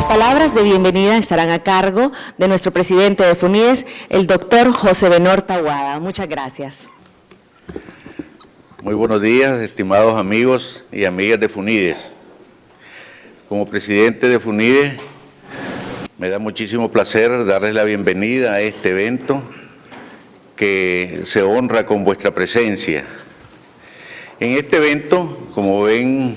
palabras de bienvenida estarán a cargo de nuestro presidente de FUNIDES, el doctor José Benor Taboada. Muchas gracias. Muy buenos días, estimados amigos y amigas de FUNIDES. Como presidente de FUNIDES, me da muchísimo placer darles la bienvenida a este evento que se honra con vuestra presencia. En este evento, como ven,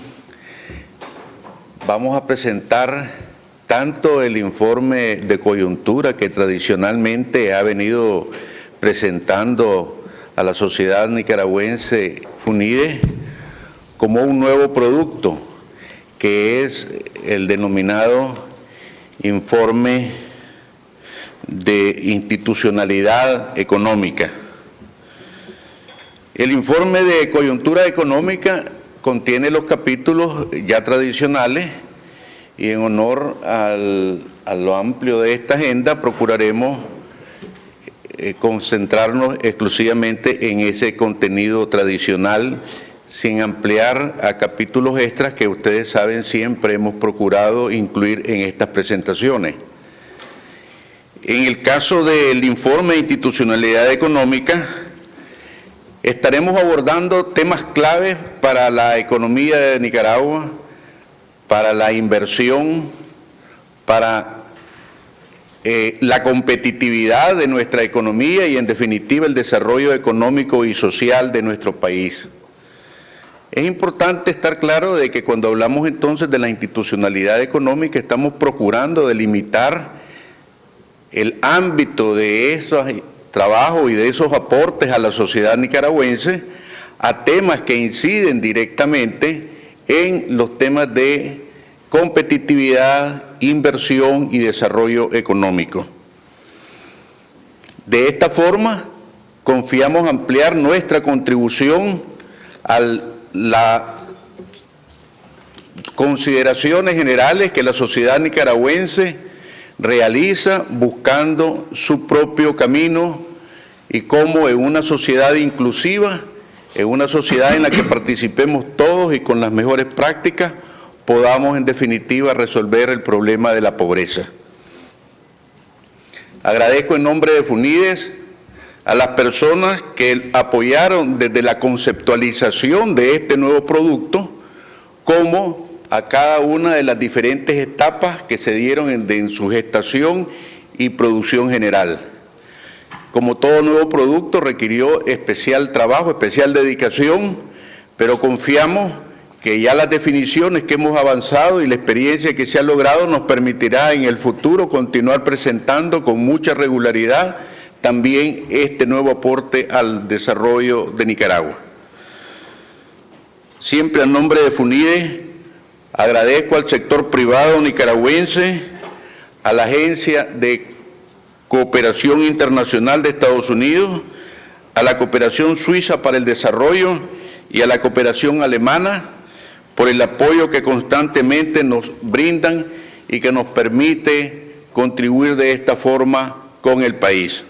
vamos a presentar tanto el informe de coyuntura que tradicionalmente ha venido presentando a la sociedad nicaragüense FUNIDES, como un nuevo producto, que es el denominado informe de institucionalidad económica. El informe de coyuntura económica contiene los capítulos ya tradicionales y en honor a lo amplio de esta agenda procuraremos concentrarnos exclusivamente en ese contenido tradicional sin ampliar a capítulos extras que ustedes saben siempre hemos procurado incluir en estas presentaciones. En el caso del informe de institucionalidad económica, estaremos abordando temas claves para la economía de Nicaragua, para la inversión, para la competitividad de nuestra economía y, en definitiva, el desarrollo económico y social de nuestro país. Es importante estar claro de que cuando hablamos entonces de la institucionalidad económica estamos procurando delimitar el ámbito de esos trabajos y de esos aportes a la sociedad nicaragüense a temas que inciden directamente en los temas de competitividad, inversión y desarrollo económico. De esta forma, confiamos ampliar nuestra contribución a las consideraciones generales que la sociedad nicaragüense realiza buscando su propio camino y cómo en una sociedad inclusiva, en una sociedad en la que participemos todos y con las mejores prácticas, podamos en definitiva resolver el problema de la pobreza. Agradezco en nombre de FUNIDES a las personas que apoyaron desde la conceptualización de este nuevo producto, como a cada una de las diferentes etapas que se dieron en su gestación y producción general. Como todo nuevo producto requirió especial trabajo, especial dedicación, pero confiamos que ya las definiciones que hemos avanzado y la experiencia que se ha logrado nos permitirá en el futuro continuar presentando con mucha regularidad también este nuevo aporte al desarrollo de Nicaragua. Siempre a nombre de FUNIDES agradezco al sector privado nicaragüense, a la Agencia de Cooperación Internacional de Estados Unidos, a la Cooperación Suiza para el Desarrollo y a la Cooperación Alemana por el apoyo que constantemente nos brindan y que nos permite contribuir de esta forma con el país.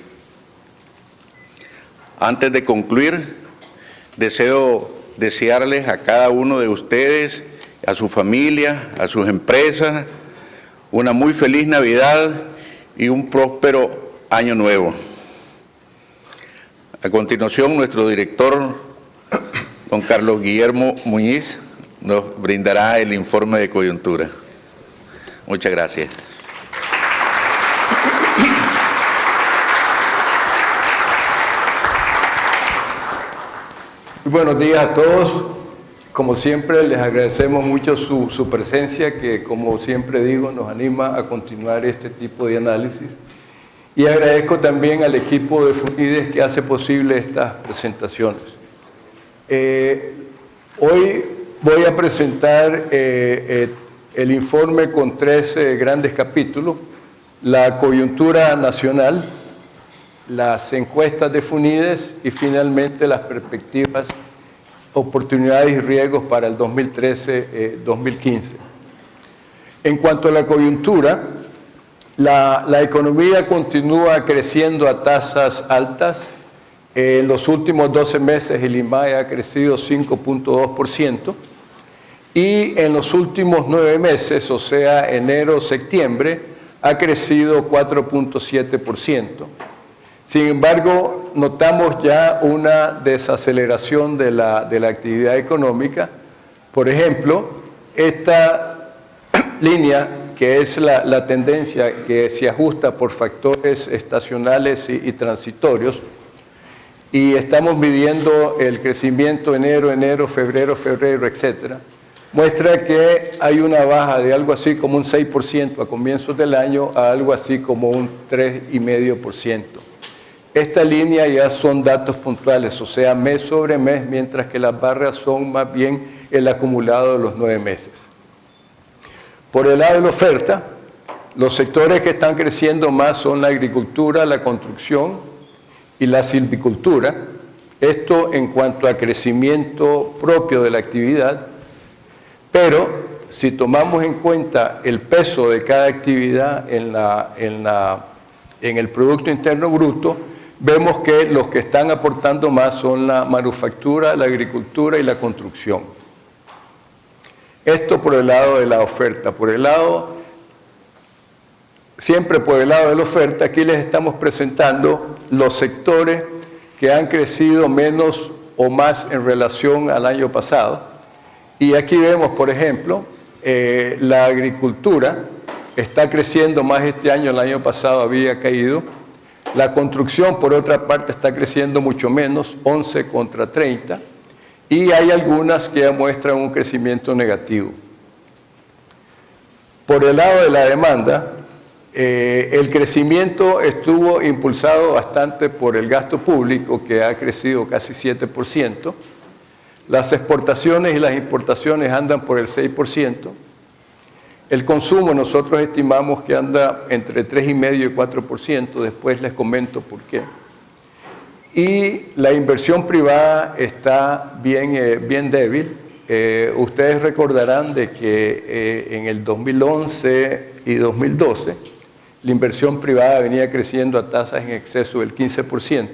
Antes de concluir, deseo desearles a cada uno de ustedes, a su familia, a sus empresas, una muy feliz Navidad y un próspero año nuevo. A continuación, nuestro director, don Carlos Guillermo Muñiz, nos brindará el informe de coyuntura. Muchas gracias. Muy buenos días a todos. Como siempre, les agradecemos mucho su presencia, que como siempre digo, nos anima a continuar este tipo de análisis. Y agradezco también al equipo de FUNIDES que hace posible estas presentaciones. Hoy voy a presentar el informe con 3 grandes capítulos: la coyuntura nacional, las encuestas de FUNIDES y finalmente las perspectivas, oportunidades y riesgos para el 2013-2015. En cuanto a la coyuntura, la economía continúa creciendo a tasas altas. En los últimos 12 meses el IMAE ha crecido 5.2%. y en los últimos 9 meses, o sea, enero-septiembre, ha crecido 4.7%. Sin embargo, notamos ya una desaceleración de la actividad económica. Por ejemplo, esta línea, que es la tendencia que se ajusta por factores estacionales y transitorios, y estamos midiendo el crecimiento enero, febrero, etcétera, muestra que hay una baja de algo así como un 6% a comienzos del año a algo así como un 3,5%. Esta línea ya son datos puntuales, o sea, mes sobre mes, mientras que las barras son más bien el acumulado de los 9 meses. Por el lado de la oferta, los sectores que están creciendo más son la agricultura, la construcción y la silvicultura. Esto en cuanto a crecimiento propio de la actividad, pero si tomamos en cuenta el peso de cada actividad en el Producto Interno Bruto, vemos que los que están aportando más son la manufactura, la agricultura y la construcción. Esto por el lado de la oferta. Siempre por el lado de la oferta, aquí les estamos presentando los sectores que han crecido menos o más en relación al año pasado. Y aquí vemos, por ejemplo, la agricultura está creciendo más este año, el año pasado había caído. La construcción, por otra parte, está creciendo mucho menos, 11 contra 30. Y hay algunas que ya muestran un crecimiento negativo. Por el lado de la demanda, el crecimiento estuvo impulsado bastante por el gasto público, que ha crecido casi 7%. Las exportaciones y las importaciones andan por el 6%. El consumo nosotros estimamos que anda entre 3,5% y 4%, después les comento por qué. Y la inversión privada está bien débil. Ustedes recordarán de que en el 2011 y 2012 la inversión privada venía creciendo a tasas en exceso del 15%.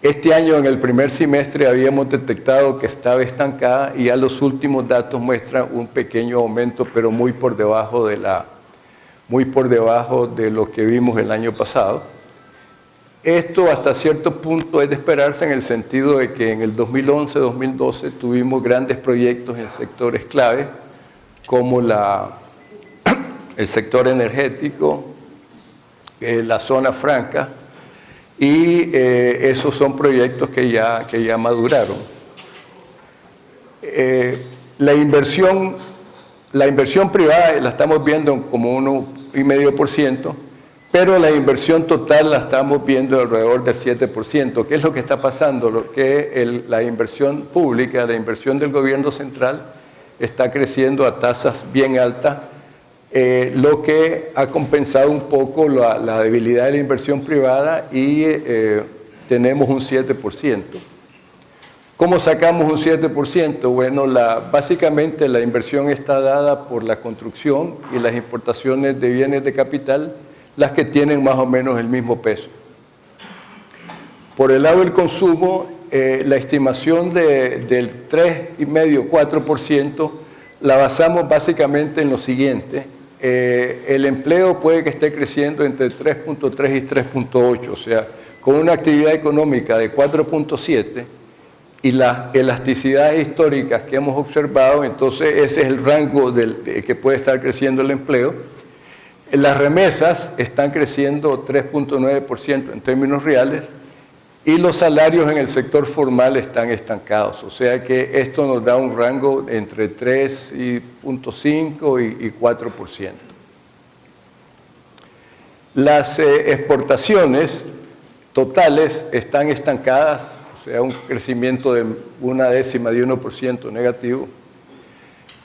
Este año, en el primer semestre, habíamos detectado que estaba estancada y ya los últimos datos muestran un pequeño aumento, pero muy por debajo de lo que vimos el año pasado. Esto hasta cierto punto es de esperarse en el sentido de que en el 2011-2012 tuvimos grandes proyectos en sectores clave como el sector energético, la zona franca, y esos son proyectos que ya maduraron. La inversión privada la estamos viendo como 1,5%, pero la inversión total la estamos viendo alrededor del 7%. ¿Qué es lo que está pasando? La inversión pública, la inversión del gobierno central, está creciendo a tasas bien altas, lo que ha compensado un poco la debilidad de la inversión privada y tenemos un 7%. ¿Cómo sacamos un 7%? Bueno, básicamente la inversión está dada por la construcción y las importaciones de bienes de capital, las que tienen más o menos el mismo peso. Por el lado del consumo, la estimación del 3,5-4% la basamos básicamente en lo siguiente. El empleo puede que esté creciendo entre 3.3 y 3.8, o sea, con una actividad económica de 4.7 y las elasticidades históricas que hemos observado, entonces ese es el rango que puede estar creciendo el empleo. Las remesas están creciendo 3.9% en términos reales y los salarios en el sector formal están estancados. O sea que esto nos da un rango entre 3.5 y 4%. Las exportaciones totales están estancadas, o sea, un crecimiento de 0,1% negativo.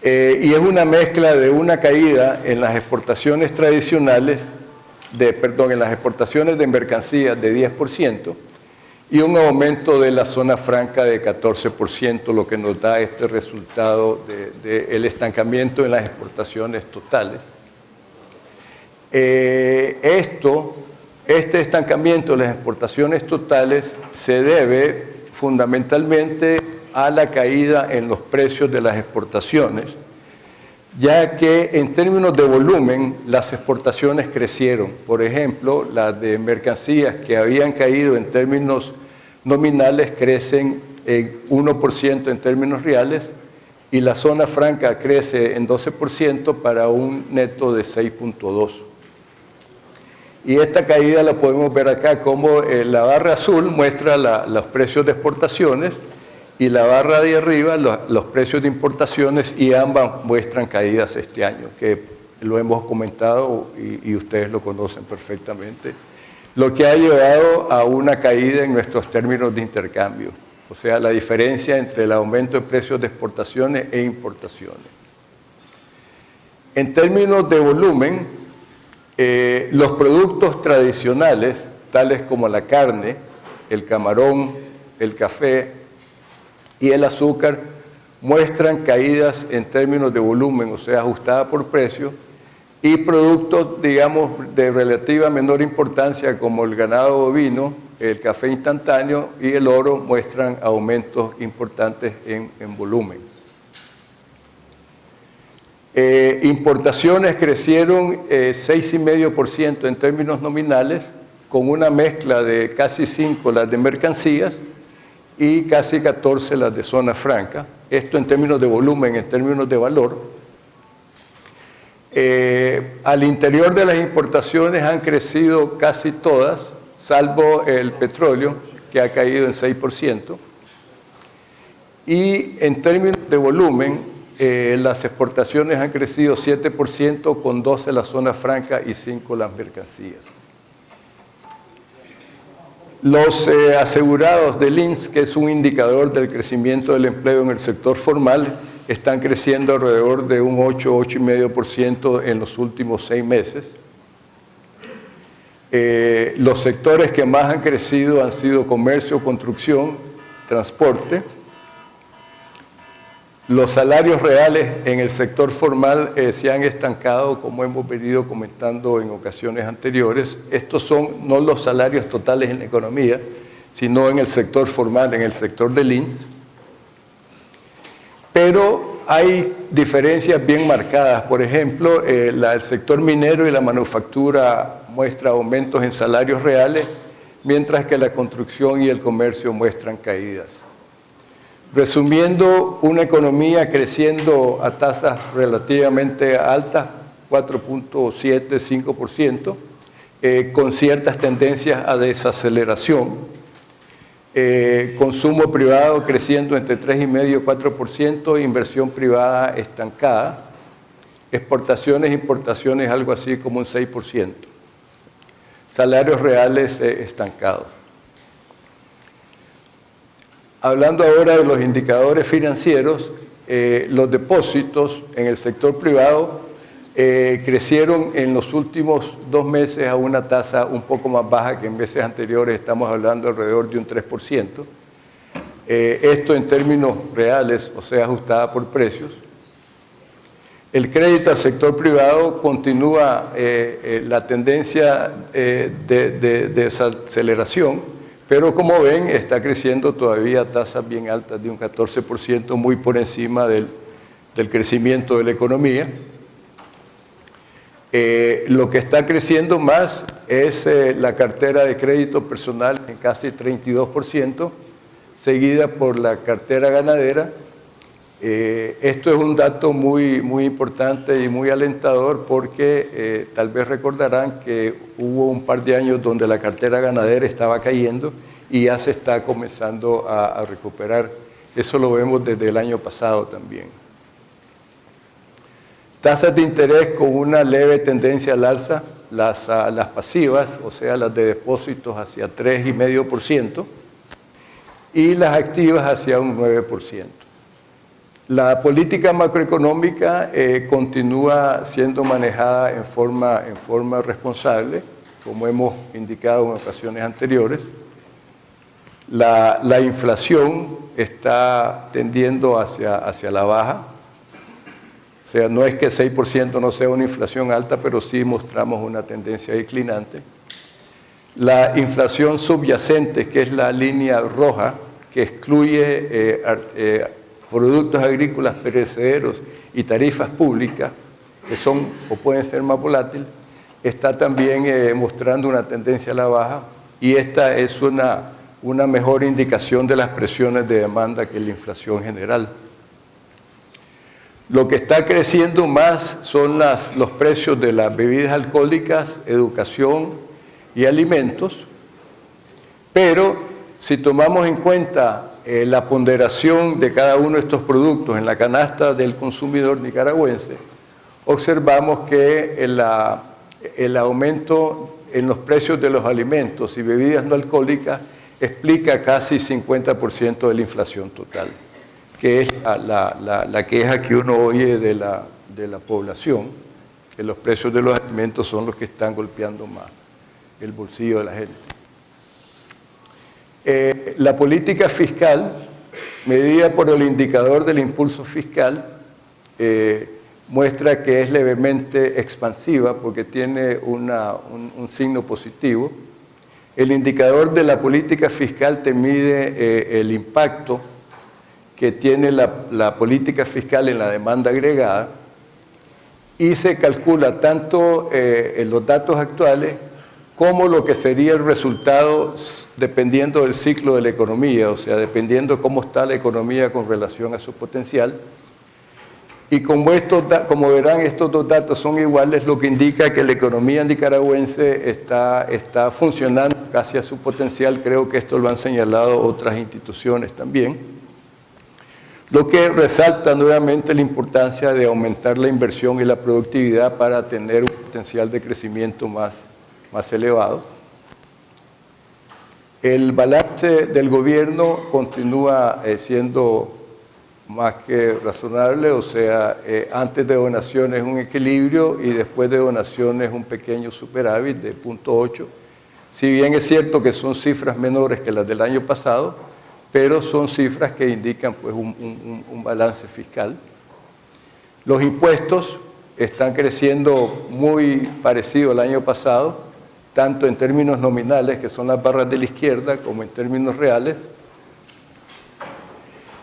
Y es una mezcla de una caída en las exportaciones tradicionales, en las exportaciones de mercancías de 10% y un aumento de la zona franca de 14%, lo que nos da este resultado del estancamiento en las exportaciones totales. Este estancamiento de las exportaciones totales se debe fundamentalmente a la caída en los precios de las exportaciones, ya que en términos de volumen las exportaciones crecieron. Por ejemplo, las de mercancías que habían caído en términos nominales crecen en 1% en términos reales y la zona franca crece en 12% para un neto de 6.2%. Y esta caída la podemos ver acá como la barra azul muestra los precios de exportaciones y la barra de arriba los precios de importaciones, y ambas muestran caídas este año, que lo hemos comentado y ustedes lo conocen perfectamente, lo que ha llevado a una caída en nuestros términos de intercambio, o sea, la diferencia entre el aumento de precios de exportaciones e importaciones. En términos de volumen, los productos tradicionales, tales como la carne, el camarón, el café y el azúcar, muestran caídas en términos de volumen, o sea, ajustada por precio, y productos, digamos, de relativa menor importancia, como el ganado bovino, el café instantáneo y el oro, muestran aumentos importantes en volumen. Importaciones crecieron 6,5% en términos nominales, con una mezcla de casi 5 las de mercancías y casi 14 las de zona franca. Esto en términos de volumen, en términos de valor. Al interior de las importaciones han crecido casi todas, salvo el petróleo, que ha caído en 6%. Y en términos de volumen, las exportaciones han crecido 7%, con 12 la zona franca y 5 las mercancías. Los asegurados del INSS, que es un indicador del crecimiento del empleo en el sector formal, están creciendo alrededor de un 8,5% en los últimos 6 meses. Los sectores que más han crecido han sido comercio, construcción, transporte. Los salarios reales en el sector formal se han estancado, como hemos venido comentando en ocasiones anteriores. Estos son no los salarios totales en la economía, sino en el sector formal, en el sector del INSS. Pero hay diferencias bien marcadas. Por ejemplo, el sector minero y la manufactura muestra aumentos en salarios reales, mientras que la construcción y el comercio muestran caídas. Resumiendo, una economía creciendo a tasas relativamente altas, 4.7, 5%, con ciertas tendencias a desaceleración. Consumo privado creciendo entre 3,5 y 4%, inversión privada estancada, exportaciones e importaciones algo así como un 6%. Salarios reales estancados. Hablando ahora de los indicadores financieros, los depósitos en el sector privado crecieron en los últimos 2 meses a una tasa un poco más baja que en meses anteriores, estamos hablando alrededor de un 3%. Esto en términos reales, o sea, ajustada por precios. El crédito al sector privado continúa la tendencia de desaceleración, pero como ven, está creciendo todavía a tasas bien altas de un 14%, muy por encima del crecimiento de la economía. Lo que está creciendo más es la cartera de crédito personal en casi 32%, seguida por la cartera ganadera. Esto es un dato muy importante y muy alentador porque tal vez recordarán que hubo un par de años donde la cartera ganadera estaba cayendo y ya se está comenzando a recuperar. Eso lo vemos desde el año pasado también. Tasas de interés con una leve tendencia al alza, las pasivas, o sea, las de depósitos hacia 3,5% y las activas hacia un 9%. La política macroeconómica continúa siendo manejada en forma responsable, como hemos indicado en ocasiones anteriores. La inflación está tendiendo hacia la baja. O sea, no es que 6% no sea una inflación alta, pero sí mostramos una tendencia declinante. La inflación subyacente, que es la línea roja, que excluye productos agrícolas perecederos y tarifas públicas, que son o pueden ser más volátiles, está también mostrando una tendencia a la baja, y esta es una mejor indicación de las presiones de demanda que la inflación general. Lo que está creciendo más son los precios de las bebidas alcohólicas, educación y alimentos, pero si tomamos en cuenta la ponderación de cada uno de estos productos en la canasta del consumidor nicaragüense, observamos que el aumento en los precios de los alimentos y bebidas no alcohólicas explica casi 50% de la inflación total, que es la queja que uno oye de la población, que los precios de los alimentos son los que están golpeando más el bolsillo de la gente. La política fiscal, medida por el indicador del impulso fiscal, muestra que es levemente expansiva porque tiene un signo positivo. El indicador de la política fiscal te mide el impacto que tiene la política fiscal en la demanda agregada, y se calcula tanto en los datos actuales como lo que sería el resultado dependiendo del ciclo de la economía, o sea, dependiendo cómo está la economía con relación a su potencial. Y como verán, estos dos datos son iguales, lo que indica que la economía nicaragüense está funcionando casi a su potencial. Creo que esto lo han señalado otras instituciones también, lo que resalta nuevamente la importancia de aumentar la inversión y la productividad para tener un potencial de crecimiento más elevado. El balance del gobierno continúa siendo más que razonable, o sea, antes de donaciones un equilibrio y después de donaciones un pequeño superávit de 0.8. Si bien es cierto que son cifras menores que las del año pasado, pero son cifras que indican pues un balance fiscal. Los impuestos están creciendo muy parecido al año pasado, tanto en términos nominales, que son las barras de la izquierda, como en términos reales.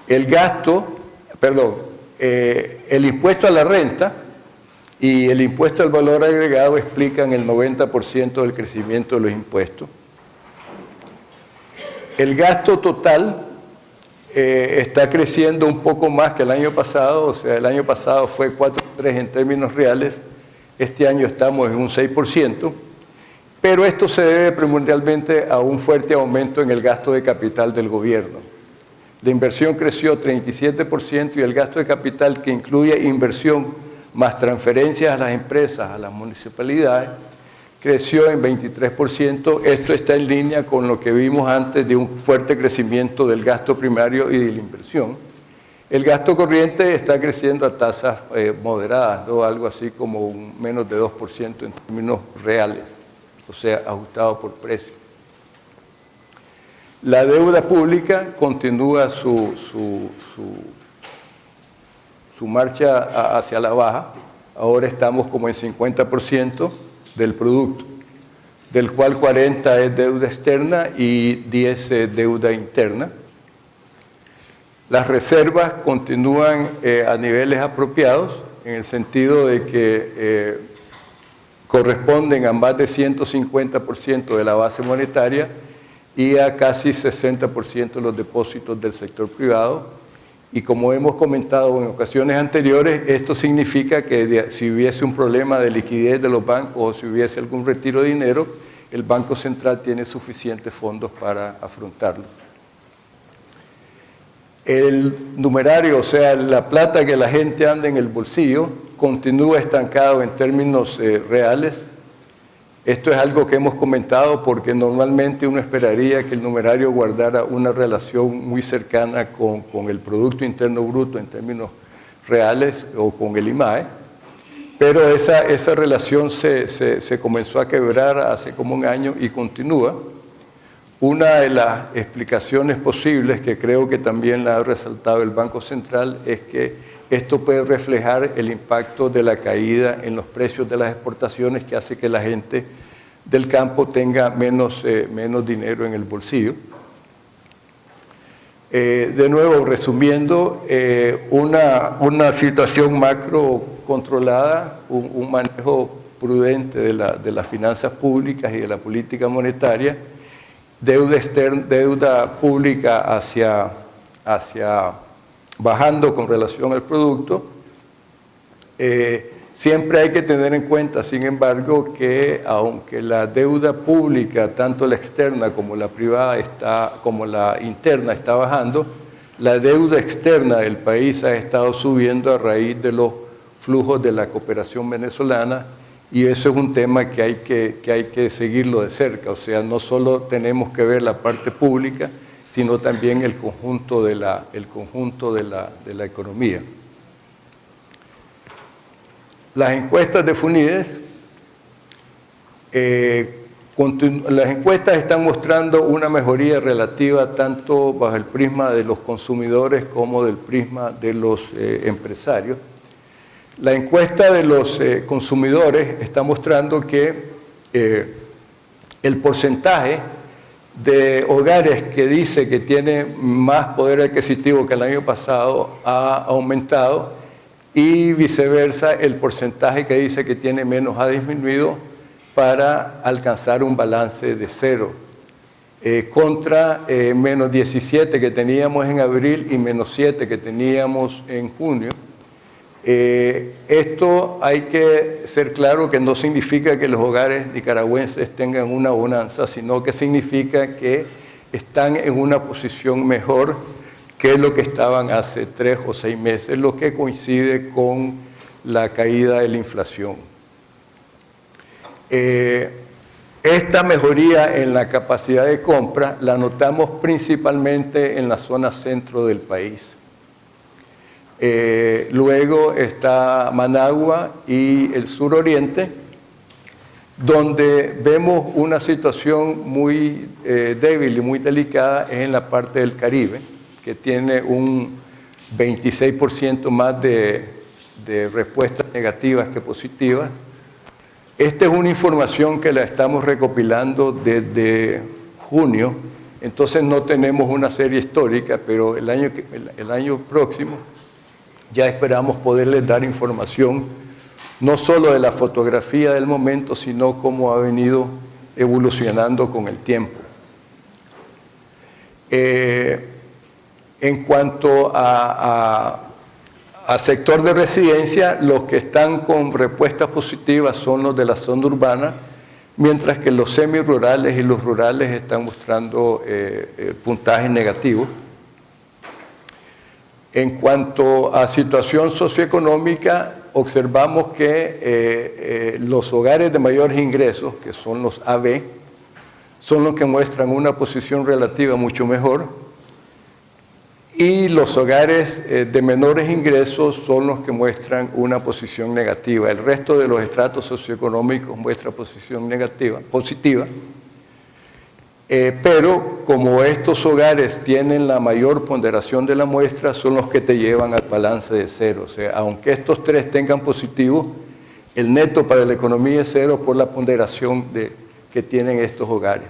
El impuesto a la renta y el impuesto al valor agregado explican el 90% del crecimiento de los impuestos. El gasto total está creciendo un poco más que el año pasado, o sea, el año pasado fue 4,3 en términos reales, este año estamos en un 6%, pero esto se debe primordialmente a un fuerte aumento en el gasto de capital del gobierno. La inversión creció 37% y el gasto de capital, que incluye inversión más transferencias a las empresas, a las municipalidades, creció en 23%. Esto está en línea con lo que vimos antes de un fuerte crecimiento del gasto primario y de la inversión. El gasto corriente está creciendo a tasas moderadas, ¿no? Algo así como un menos de 2% en términos reales, o sea, ajustado por precio. La deuda pública continúa su marcha hacia la baja. Ahora estamos como en 50% del producto, del cual 40% es deuda externa y 10% es deuda interna. Las reservas continúan a niveles apropiados, en el sentido de que corresponden a más de 150% de la base monetaria y a casi 60% de los depósitos del sector privado. Y como hemos comentado en ocasiones anteriores, esto significa que si hubiese un problema de liquidez de los bancos o si hubiese algún retiro de dinero, el Banco Central tiene suficientes fondos para afrontarlo. El numerario, o sea, la plata que la gente anda en el bolsillo, continúa estancado en términos reales. Esto es algo que hemos comentado porque normalmente uno esperaría que el numerario guardara una relación muy cercana con el Producto Interno Bruto en términos reales o con el IMAE, pero esa relación se comenzó a quebrar hace como un año y continúa. Una de las explicaciones posibles, que creo que también la ha resaltado el Banco Central, es que esto puede reflejar el impacto de la caída en los precios de las exportaciones, que hace que la gente del campo tenga menos dinero en el bolsillo. De nuevo, resumiendo, una situación macro controlada, un manejo prudente de las finanzas públicas y de la política monetaria, deuda pública hacia bajando con relación al producto. Siempre hay que tener en cuenta, sin embargo, que aunque la deuda pública, tanto la externa como la privada, como la interna está bajando, la deuda externa del país ha estado subiendo a raíz de los flujos de la cooperación venezolana, y eso es un tema que hay que seguirlo de cerca. O sea, no solo tenemos que ver la parte pública, sino también el conjunto de la economía. Las encuestas de FUNIDES, las encuestas están mostrando una mejoría relativa tanto bajo el prisma de los consumidores como del prisma de los empresarios. La encuesta de los consumidores está mostrando que el porcentaje de hogares que dice que tiene más poder adquisitivo que el año pasado ha aumentado, y viceversa, el porcentaje que dice que tiene menos ha disminuido para alcanzar un balance de 0, contra menos 17 que teníamos en abril y menos 7 que teníamos en junio. Esto hay que ser claro que no significa que los hogares nicaragüenses tengan una bonanza, sino que significa que están en una posición mejor que lo que estaban hace 3 o 6 meses, lo que coincide con la caída de la inflación. Esta mejoría en la capacidad de compra la notamos principalmente en la zona centro del país. Luego está Managua y el suroriente, donde vemos una situación muy débil y muy delicada es en la parte del Caribe, que tiene un 26% más de respuestas negativas que positivas. Esta es una información que la estamos recopilando desde junio, entonces no tenemos una serie histórica, pero el año próximo ya esperamos poderles dar información no solo de la fotografía del momento, sino cómo ha venido evolucionando con el tiempo. En cuanto a sector de residencia, los que están con respuestas positivas son los de la zona urbana, mientras que los semirurales y los rurales están mostrando puntajes negativos. En cuanto a situación socioeconómica, observamos que los hogares de mayores ingresos, que son los AB, son los que muestran una posición relativa mucho mejor, y los hogares de menores ingresos son los que muestran una posición negativa. El resto de los estratos socioeconómicos muestra posición positiva, pero como estos hogares tienen la mayor ponderación de la muestra, son los que te llevan al balance de 0. O sea, aunque estos 3 tengan positivo, el neto para la economía es 0 por la ponderación que tienen estos hogares.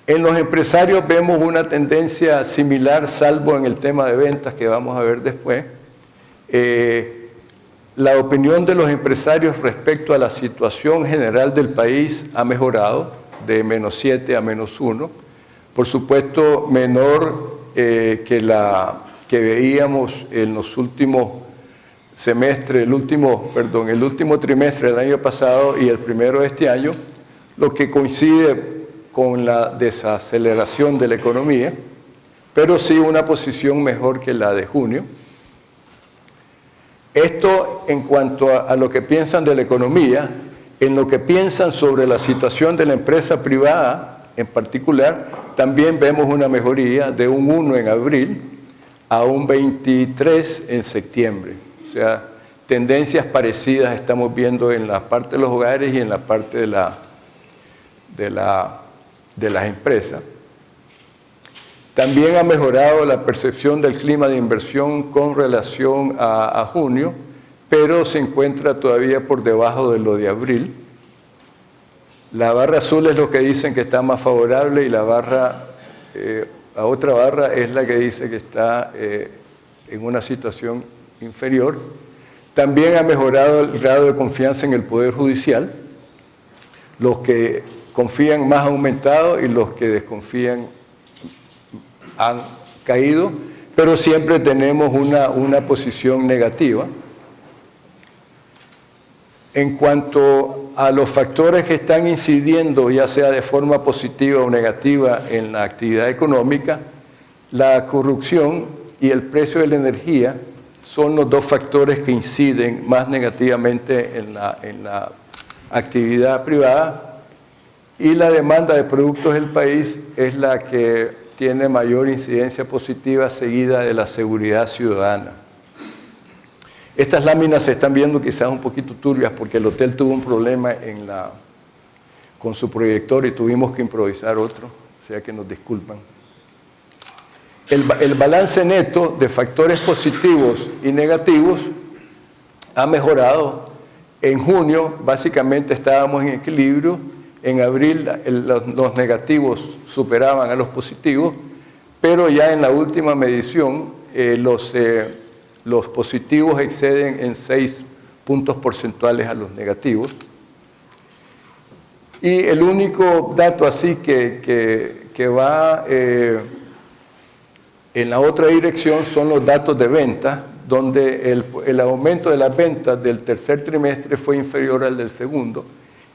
En los empresarios vemos una tendencia similar, salvo en el tema de ventas que vamos a ver después. La opinión de los empresarios respecto a la situación general del país ha mejorado de -7 a -1. Por supuesto, menor que veíamos en los últimos semestres, el último trimestre del año pasado y el primero de este año, lo que coincide con la desaceleración de la economía, pero sí una posición mejor que la de junio. Esto en cuanto a lo que piensan de la economía. En lo que piensan sobre la situación de la empresa privada en particular, también vemos una mejoría de un 1 en abril a un 23 en septiembre. O sea, tendencias parecidas estamos viendo en la parte de los hogares y en la parte de las empresas. También ha mejorado la percepción del clima de inversión con relación a junio, pero se encuentra todavía por debajo de lo de abril. La barra azul es lo que dicen que está más favorable y la barra La otra barra es la que dice que está en una situación inferior. También ha mejorado el grado de confianza en el Poder Judicial. Los que confían más han aumentado y los que desconfían han caído, pero siempre tenemos una posición negativa. En cuanto a los factores que están incidiendo, ya sea de forma positiva o negativa en la actividad económica, la corrupción y el precio de la energía son los dos factores que inciden más negativamente en la actividad privada, y la demanda de productos del país es la que tiene mayor incidencia positiva, seguida de la seguridad ciudadana. Estas láminas se están viendo quizás un poquito turbias porque el hotel tuvo un problema con su proyector y tuvimos que improvisar otro, o sea que nos disculpan. El balance neto de factores positivos y negativos ha mejorado. En junio básicamente estábamos en equilibrio, en abril los negativos superaban a los positivos, pero ya en la última medición los positivos exceden en 6 puntos porcentuales a los negativos. Y el único dato así que va en la otra dirección son los datos de venta, donde el aumento de las ventas del tercer trimestre fue inferior al del segundo,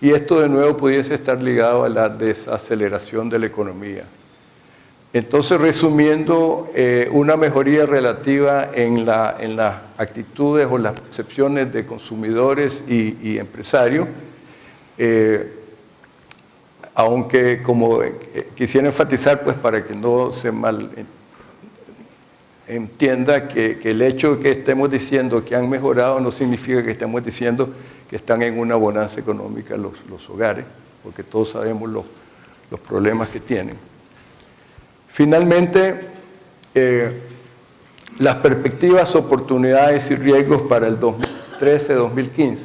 y esto de nuevo pudiese estar ligado a la desaceleración de la economía. Entonces, resumiendo, una mejoría relativa en las actitudes o las percepciones de consumidores y empresarios, aunque como quisiera enfatizar, pues para que no se mal entienda, que el hecho de que estemos diciendo que han mejorado no significa que estemos diciendo que están en una bonanza económica los hogares, porque todos sabemos los problemas que tienen. Finalmente, las perspectivas, oportunidades y riesgos para el 2013-2015.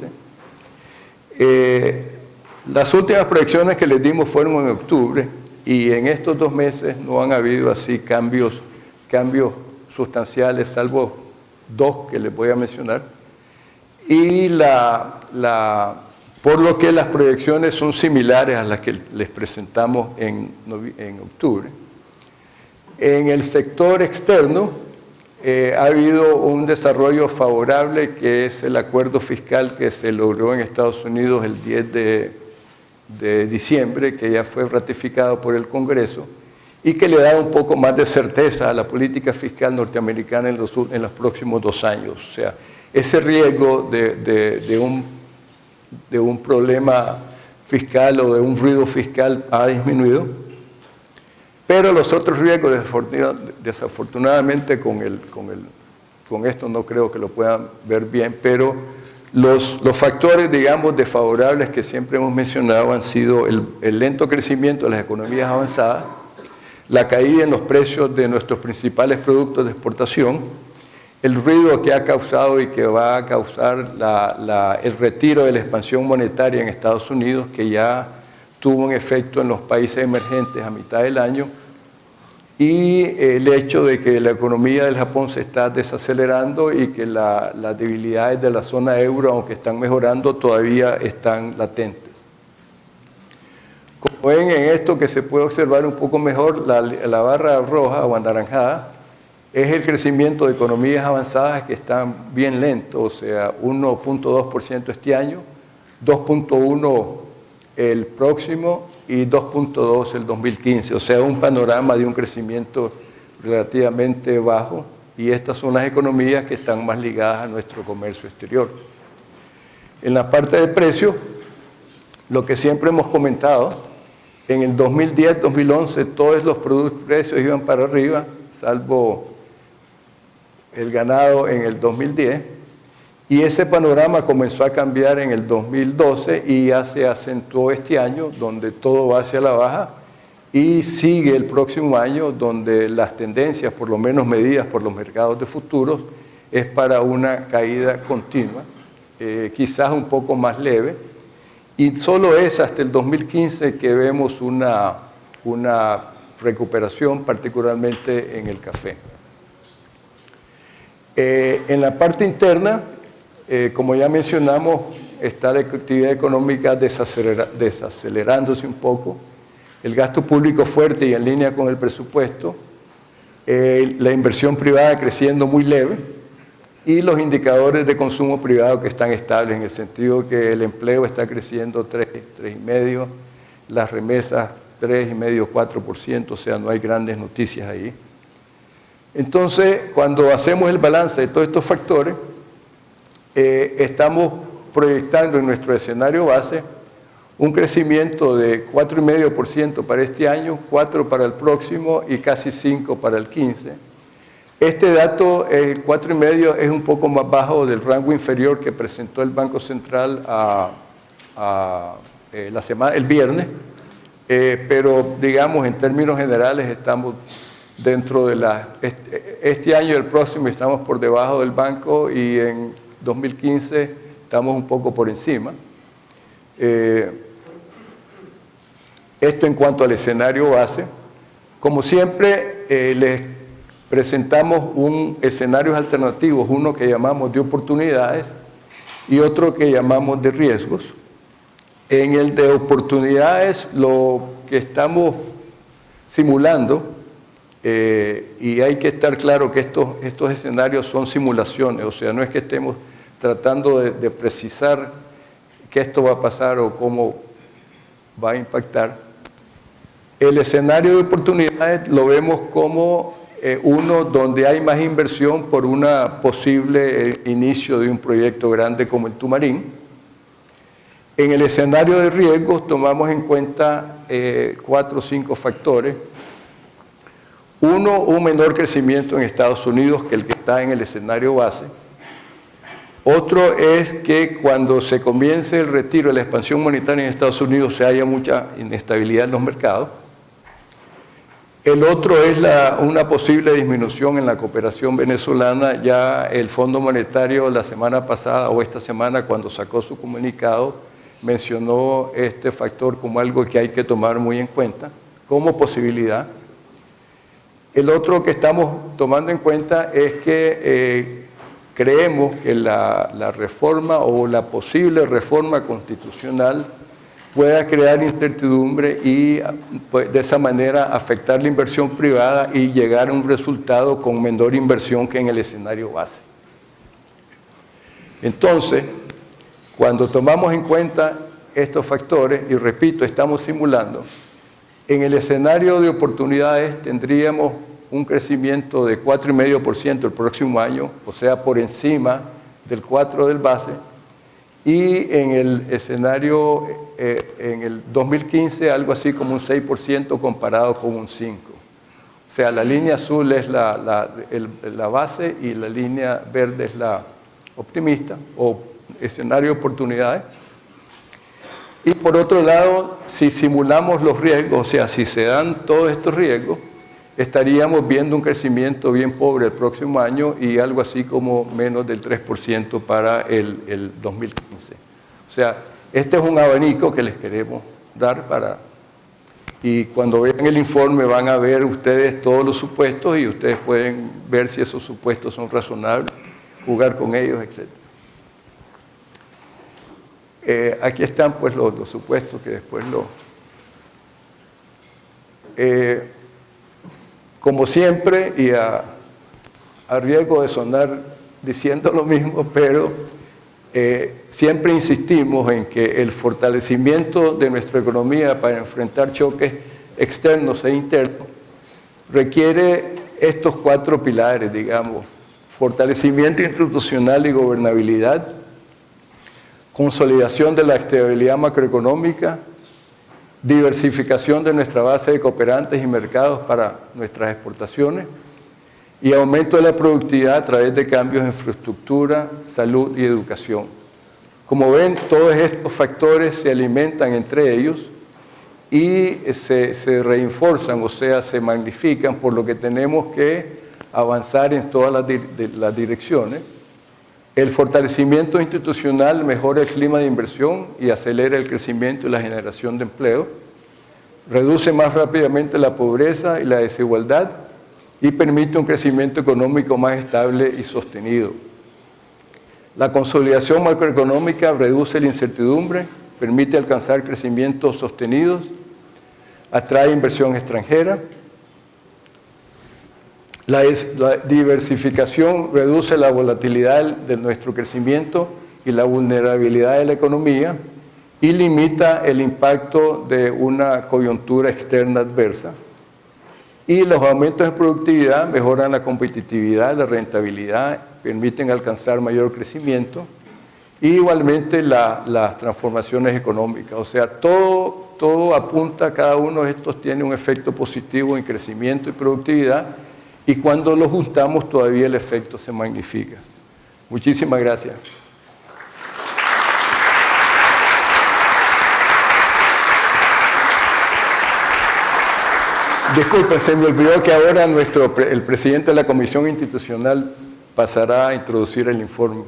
Las últimas proyecciones que les dimos fueron en octubre, y en estos 2 meses no han habido así cambios sustanciales, salvo 2 que les voy a mencionar. Y por lo que las proyecciones son similares a las que les presentamos en octubre. En el sector externo ha habido un desarrollo favorable, que es el acuerdo fiscal que se logró en Estados Unidos el 10 de diciembre, que ya fue ratificado por el Congreso, y que le da un poco más de certeza a la política fiscal norteamericana en los próximos 2 años. O sea, ese riesgo de un problema fiscal o de un ruido fiscal ha disminuido, pero los otros riesgos, desafortunadamente con esto no creo que lo puedan ver bien, pero los factores, digamos, desfavorables que siempre hemos mencionado han sido el lento crecimiento de las economías avanzadas, la caída en los precios de nuestros principales productos de exportación, el ruido que ha causado y que va a causar el retiro de la expansión monetaria en Estados Unidos, que ya tuvo un efecto en los países emergentes a mitad del año, y el hecho de que la economía del Japón se está desacelerando y que las debilidades de la zona euro, aunque están mejorando, todavía están latentes. Como ven en esto, que se puede observar un poco mejor, la barra roja o anaranjada es el crecimiento de economías avanzadas, que están bien lentos, o sea, 1.2% este año, 2.1% el próximo y 2.2% el 2015, o sea, un panorama de un crecimiento relativamente bajo, y estas son las economías que están más ligadas a nuestro comercio exterior. En la parte de precios, lo que siempre hemos comentado, en el 2010-2011 todos los precios iban para arriba, salvo el ganado en el 2010, y ese panorama comenzó a cambiar en el 2012 y ya se acentuó este año, donde todo va hacia la baja, y sigue el próximo año, donde las tendencias, por lo menos medidas por los mercados de futuros, es para una caída continua, quizás un poco más leve, y solo es hasta el 2015 que vemos una recuperación, particularmente en el café. En la parte interna, como ya mencionamos, está la actividad económica desacelerándose un poco, el gasto público fuerte y en línea con el presupuesto, la inversión privada creciendo muy leve y los indicadores de consumo privado que están estables en el sentido que el empleo está creciendo 3,5%, las remesas 3,5%, 4%, o sea, no hay grandes noticias ahí. Entonces, cuando hacemos el balance de todos estos factores, estamos proyectando en nuestro escenario base un crecimiento de 4,5% para este año, 4% para el próximo y casi 5% para el 15%. Este dato, el 4,5%, es un poco más bajo del rango inferior que presentó el Banco Central el viernes, pero digamos en términos generales estamos dentro de este año y el próximo estamos por debajo del banco y en 2015 estamos un poco por encima. Esto en cuanto al escenario base. Como siempre, les presentamos escenarios alternativos, uno que llamamos de oportunidades y otro que llamamos de riesgos. En el de oportunidades, lo que estamos simulando, y hay que estar claro que estos escenarios son simulaciones, o sea, no es que estemos tratando de precisar que esto va a pasar o cómo va a impactar. El escenario de oportunidades lo vemos como uno donde hay más inversión por un posible inicio de un proyecto grande como el Tumarín. En el escenario de riesgos tomamos en cuenta 4 o 5 factores. Uno, un menor crecimiento en Estados Unidos que el que está en el escenario base. Otro es que cuando se comience el retiro de la expansión monetaria en Estados Unidos se haya mucha inestabilidad en los mercados. El otro es una posible disminución en la cooperación venezolana. Ya el Fondo Monetario la semana pasada o esta semana cuando sacó su comunicado mencionó este factor como algo que hay que tomar muy en cuenta como posibilidad. El otro que estamos tomando en cuenta es que creemos que la reforma o la posible reforma constitucional pueda crear incertidumbre y pues, de esa manera afectar la inversión privada y llegar a un resultado con menor inversión que en el escenario base. Entonces, cuando tomamos en cuenta estos factores, y repito, estamos simulando, en el escenario de oportunidades tendríamos un crecimiento de 4,5% el próximo año, o sea, por encima del 4% del base, y en el escenario, en el 2015, algo así como un 6% comparado con un 5%. O sea, la línea azul es la base y la línea verde es la optimista o escenario de oportunidades. Y por otro lado, si simulamos los riesgos, o sea, si se dan todos estos riesgos, estaríamos viendo un crecimiento bien pobre el próximo año y algo así como menos del 3% para el 2015. O sea, este es un abanico que les queremos dar y cuando vean el informe van a ver ustedes todos los supuestos y ustedes pueden ver si esos supuestos son razonables, jugar con ellos, etc. Aquí están pues los supuestos que después como siempre, y a riesgo de sonar diciendo lo mismo, pero siempre insistimos en que el fortalecimiento de nuestra economía para enfrentar choques externos e internos requiere estos 4 pilares, digamos: fortalecimiento institucional y gobernabilidad, consolidación de la estabilidad macroeconómica, diversificación de nuestra base de cooperantes y mercados para nuestras exportaciones y aumento de la productividad a través de cambios en infraestructura, salud y educación. Como ven, todos estos factores se alimentan entre ellos y se reinforzan, o sea, se magnifican, por lo que tenemos que avanzar en todas las direcciones. El fortalecimiento institucional mejora el clima de inversión y acelera el crecimiento y la generación de empleo. reduce más rápidamente la pobreza y la desigualdad y permite un crecimiento económico más estable y sostenido. La consolidación macroeconómica reduce la incertidumbre, permite alcanzar crecimientos sostenidos, atrae inversión extranjera. La diversificación reduce la volatilidad de nuestro crecimiento y la vulnerabilidad de la economía y limita el impacto de una coyuntura externa adversa. Y los aumentos de productividad mejoran la competitividad, la rentabilidad, permiten alcanzar mayor crecimiento y igualmente las transformaciones económicas. O sea, todo apunta, cada uno de estos tiene un efecto positivo en crecimiento y productividad y cuando los juntamos todavía el efecto se magnifica. Muchísimas gracias. Disculpen, se me olvidó que ahora el presidente de la Comisión Institucional pasará a introducir el informe.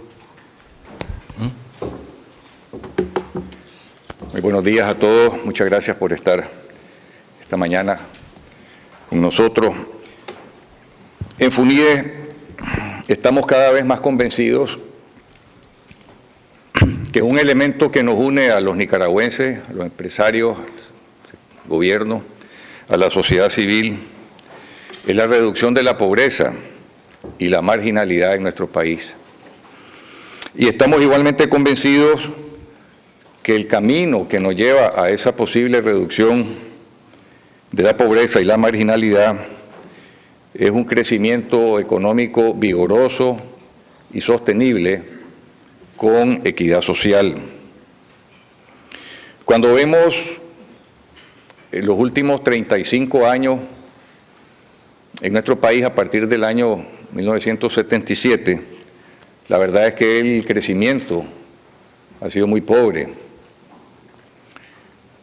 Muy buenos días a todos. Muchas gracias por estar esta mañana con nosotros. En FUNIDES estamos cada vez más convencidos que un elemento que nos une a los nicaragüenses, a los empresarios, al gobierno, a la sociedad civil, es la reducción de la pobreza y la marginalidad en nuestro país. Y estamos igualmente convencidos que el camino que nos lleva a esa posible reducción de la pobreza y la marginalidad es un crecimiento económico vigoroso y sostenible con equidad social. Cuando vemos en los últimos 35 años en nuestro país a partir del año 1977, la verdad es que el crecimiento ha sido muy pobre,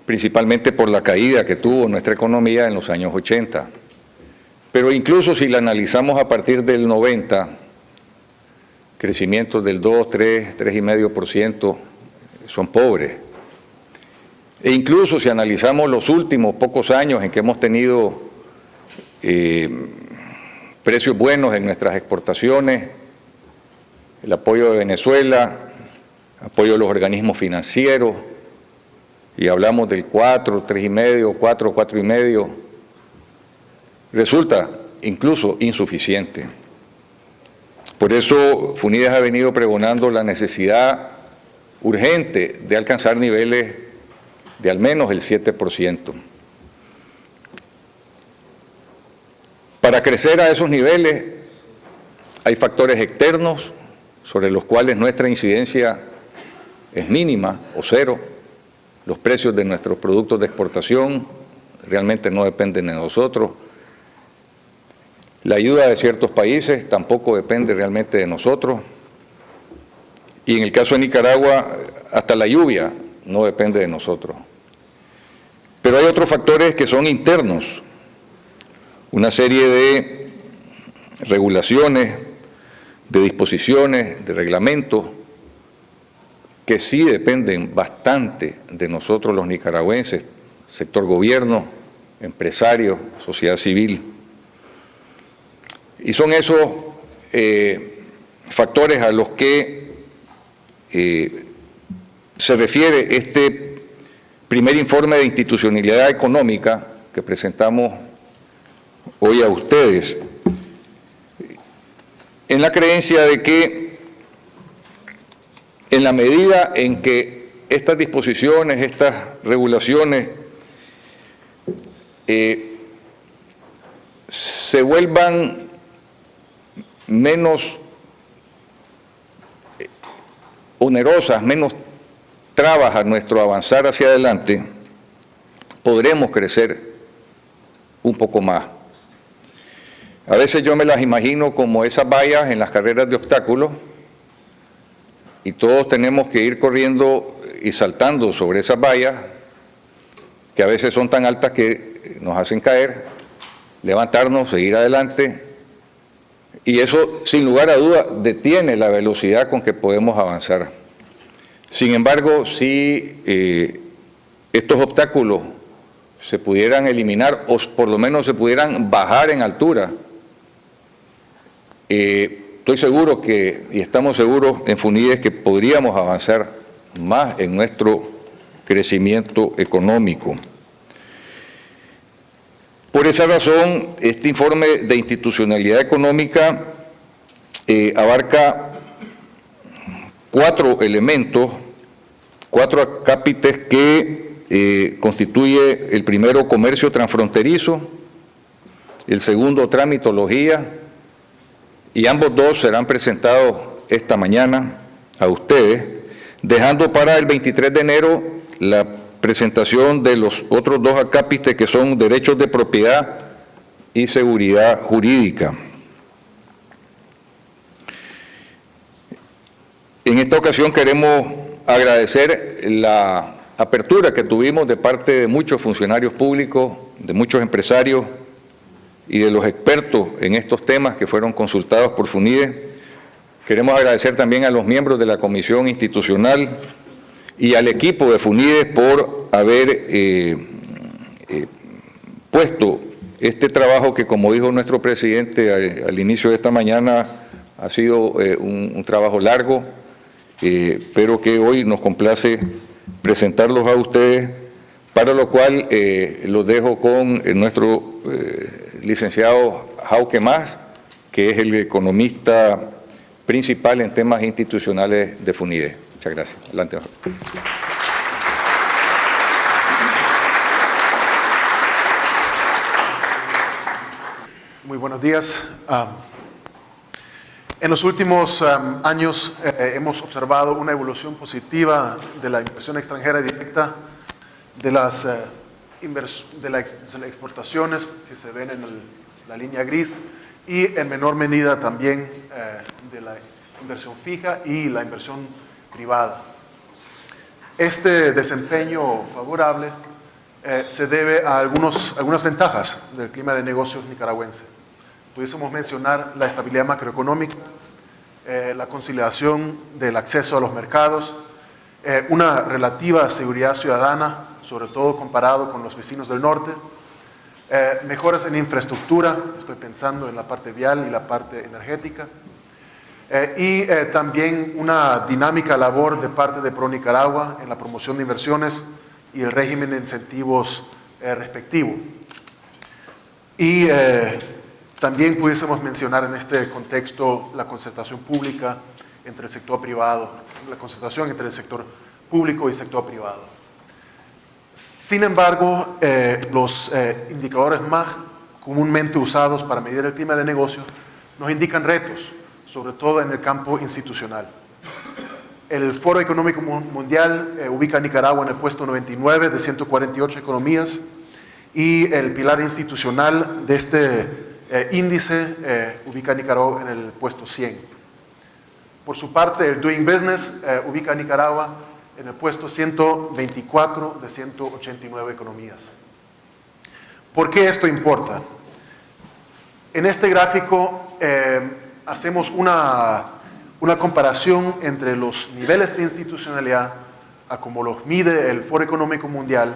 principalmente por la caída que tuvo nuestra economía en los años 80. Pero incluso si la analizamos a partir del 90, crecimientos del 2, 3, 3,5% son pobres. E incluso si analizamos los últimos pocos años en que hemos tenido precios buenos en nuestras exportaciones, el apoyo de Venezuela, apoyo de los organismos financieros, y hablamos del 4, 3,5, 4, 4,5, resulta incluso insuficiente. Por eso FUNIDES ha venido pregonando la necesidad urgente de alcanzar niveles de al menos el 7%. Para crecer a esos niveles hay factores externos sobre los cuales nuestra incidencia es mínima o cero. Los precios de nuestros productos de exportación realmente no dependen de nosotros. La ayuda de ciertos países tampoco depende realmente de nosotros. Y en el caso de Nicaragua, hasta la lluvia no depende de nosotros. Pero hay otros factores que son internos. Una serie de regulaciones, de disposiciones, de reglamentos, que sí dependen bastante de nosotros los nicaragüenses, sector gobierno, empresarios, sociedad civil. Y son esos factores a los que se refiere este primer informe de institucionalidad económica que presentamos hoy a ustedes, en la creencia de que en la medida en que estas disposiciones, estas regulaciones se vuelvan menos onerosas, menos trabas a nuestro avanzar hacia adelante, podremos crecer un poco más. A veces yo me las imagino como esas vallas en las carreras de obstáculos y todos tenemos que ir corriendo y saltando sobre esas vallas que a veces son tan altas que nos hacen caer, levantarnos, seguir adelante, y eso sin lugar a duda detiene la velocidad con que podemos avanzar. Sin embargo, si estos obstáculos se pudieran eliminar o por lo menos se pudieran bajar en altura. Estoy seguro y estamos seguros en FUNIDES que podríamos avanzar más en nuestro crecimiento económico. Por esa razón, este informe de institucionalidad económica abarca 4 elementos, 4 acápites que constituye el primero, comercio transfronterizo, el segundo, tramitología, y ambos dos serán presentados esta mañana a ustedes, dejando para el 23 de enero la presentación de los otros 2 acápites que son derechos de propiedad y seguridad jurídica. En esta ocasión queremos agradecer la apertura que tuvimos de parte de muchos funcionarios públicos, de muchos empresarios y de los expertos en estos temas que fueron consultados por FUNIDES. Queremos agradecer también a los miembros de la Comisión Institucional y al equipo de FUNIDES por haber puesto este trabajo que, como dijo nuestro presidente al inicio de esta mañana, ha sido un trabajo largo, pero que hoy nos complace presentarlos a ustedes, para lo cual los dejo con nuestro licenciado Jauke Mas, que es el economista principal en temas institucionales de FUNIDES. Muchas gracias. Adelante. Muy buenos días. En los últimos años hemos observado una evolución positiva de la inversión extranjera directa, de las exportaciones que se ven en la línea gris y en menor medida también de la inversión fija y la inversión privada. Este desempeño favorable se debe a algunas ventajas del clima de negocios nicaragüense. Pudiésemos mencionar la estabilidad macroeconómica, la conciliación del acceso a los mercados, una relativa seguridad ciudadana, sobre todo comparado con los vecinos del norte, mejoras en infraestructura, estoy pensando en la parte vial y la parte energética, y también una dinámica labor de parte de ProNicaragua en la promoción de inversiones y el régimen de incentivos respectivo. Y también pudiésemos mencionar en este contexto la concertación pública entre el sector privado, la concertación entre el sector público y sector privado. Sin embargo, los indicadores más comúnmente usados para medir el clima de negocio nos indican retos, sobre todo en el campo institucional. El Foro Económico Mundial ubica a Nicaragua en el puesto 99 de 148 economías y el pilar institucional de este índice ubica a Nicaragua en el puesto 100. Por su parte, el Doing Business ubica a Nicaragua en el puesto 124 de 189 economías. ¿Por qué esto importa? En este gráfico hacemos una comparación entre los niveles de institucionalidad a como los mide el Foro Económico Mundial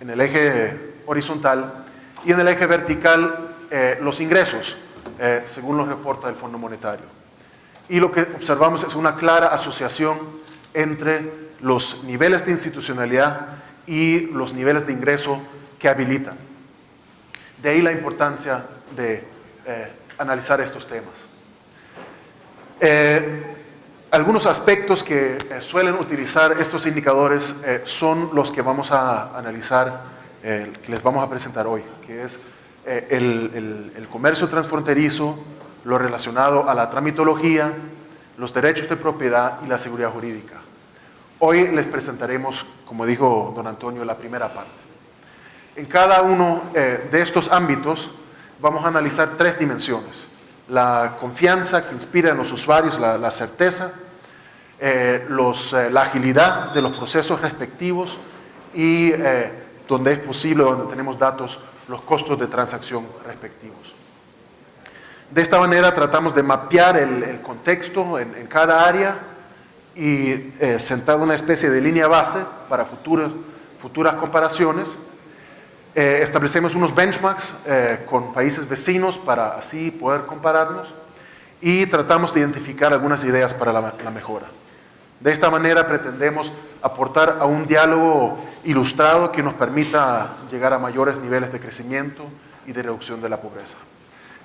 en el eje horizontal y en el eje vertical los ingresos, según los reporta el Fondo Monetario. Y lo que observamos es una clara asociación entre los niveles de institucionalidad y los niveles de ingreso que habilitan. De ahí la importancia de analizar estos temas. Algunos aspectos que suelen utilizar estos indicadores son los que vamos a analizar, que les vamos a presentar hoy, que es el comercio transfronterizo, lo relacionado a la tramitología, los derechos de propiedad y la seguridad jurídica. Hoy les presentaremos, como dijo don Antonio, la primera parte. En cada uno de estos ámbitos vamos a analizar 3 dimensiones. La confianza que inspira en los usuarios, la certeza, la agilidad de los procesos respectivos y, donde es posible, donde tenemos datos, los costos de transacción respectivos. De esta manera tratamos de mapear el contexto en cada área y sentar una especie de línea base para futuros futuras comparaciones. Establecemos unos benchmarks con países vecinos para así poder compararnos y tratamos de identificar algunas ideas para la mejora. De esta manera pretendemos aportar a un diálogo ilustrado que nos permita llegar a mayores niveles de crecimiento y de reducción de la pobreza.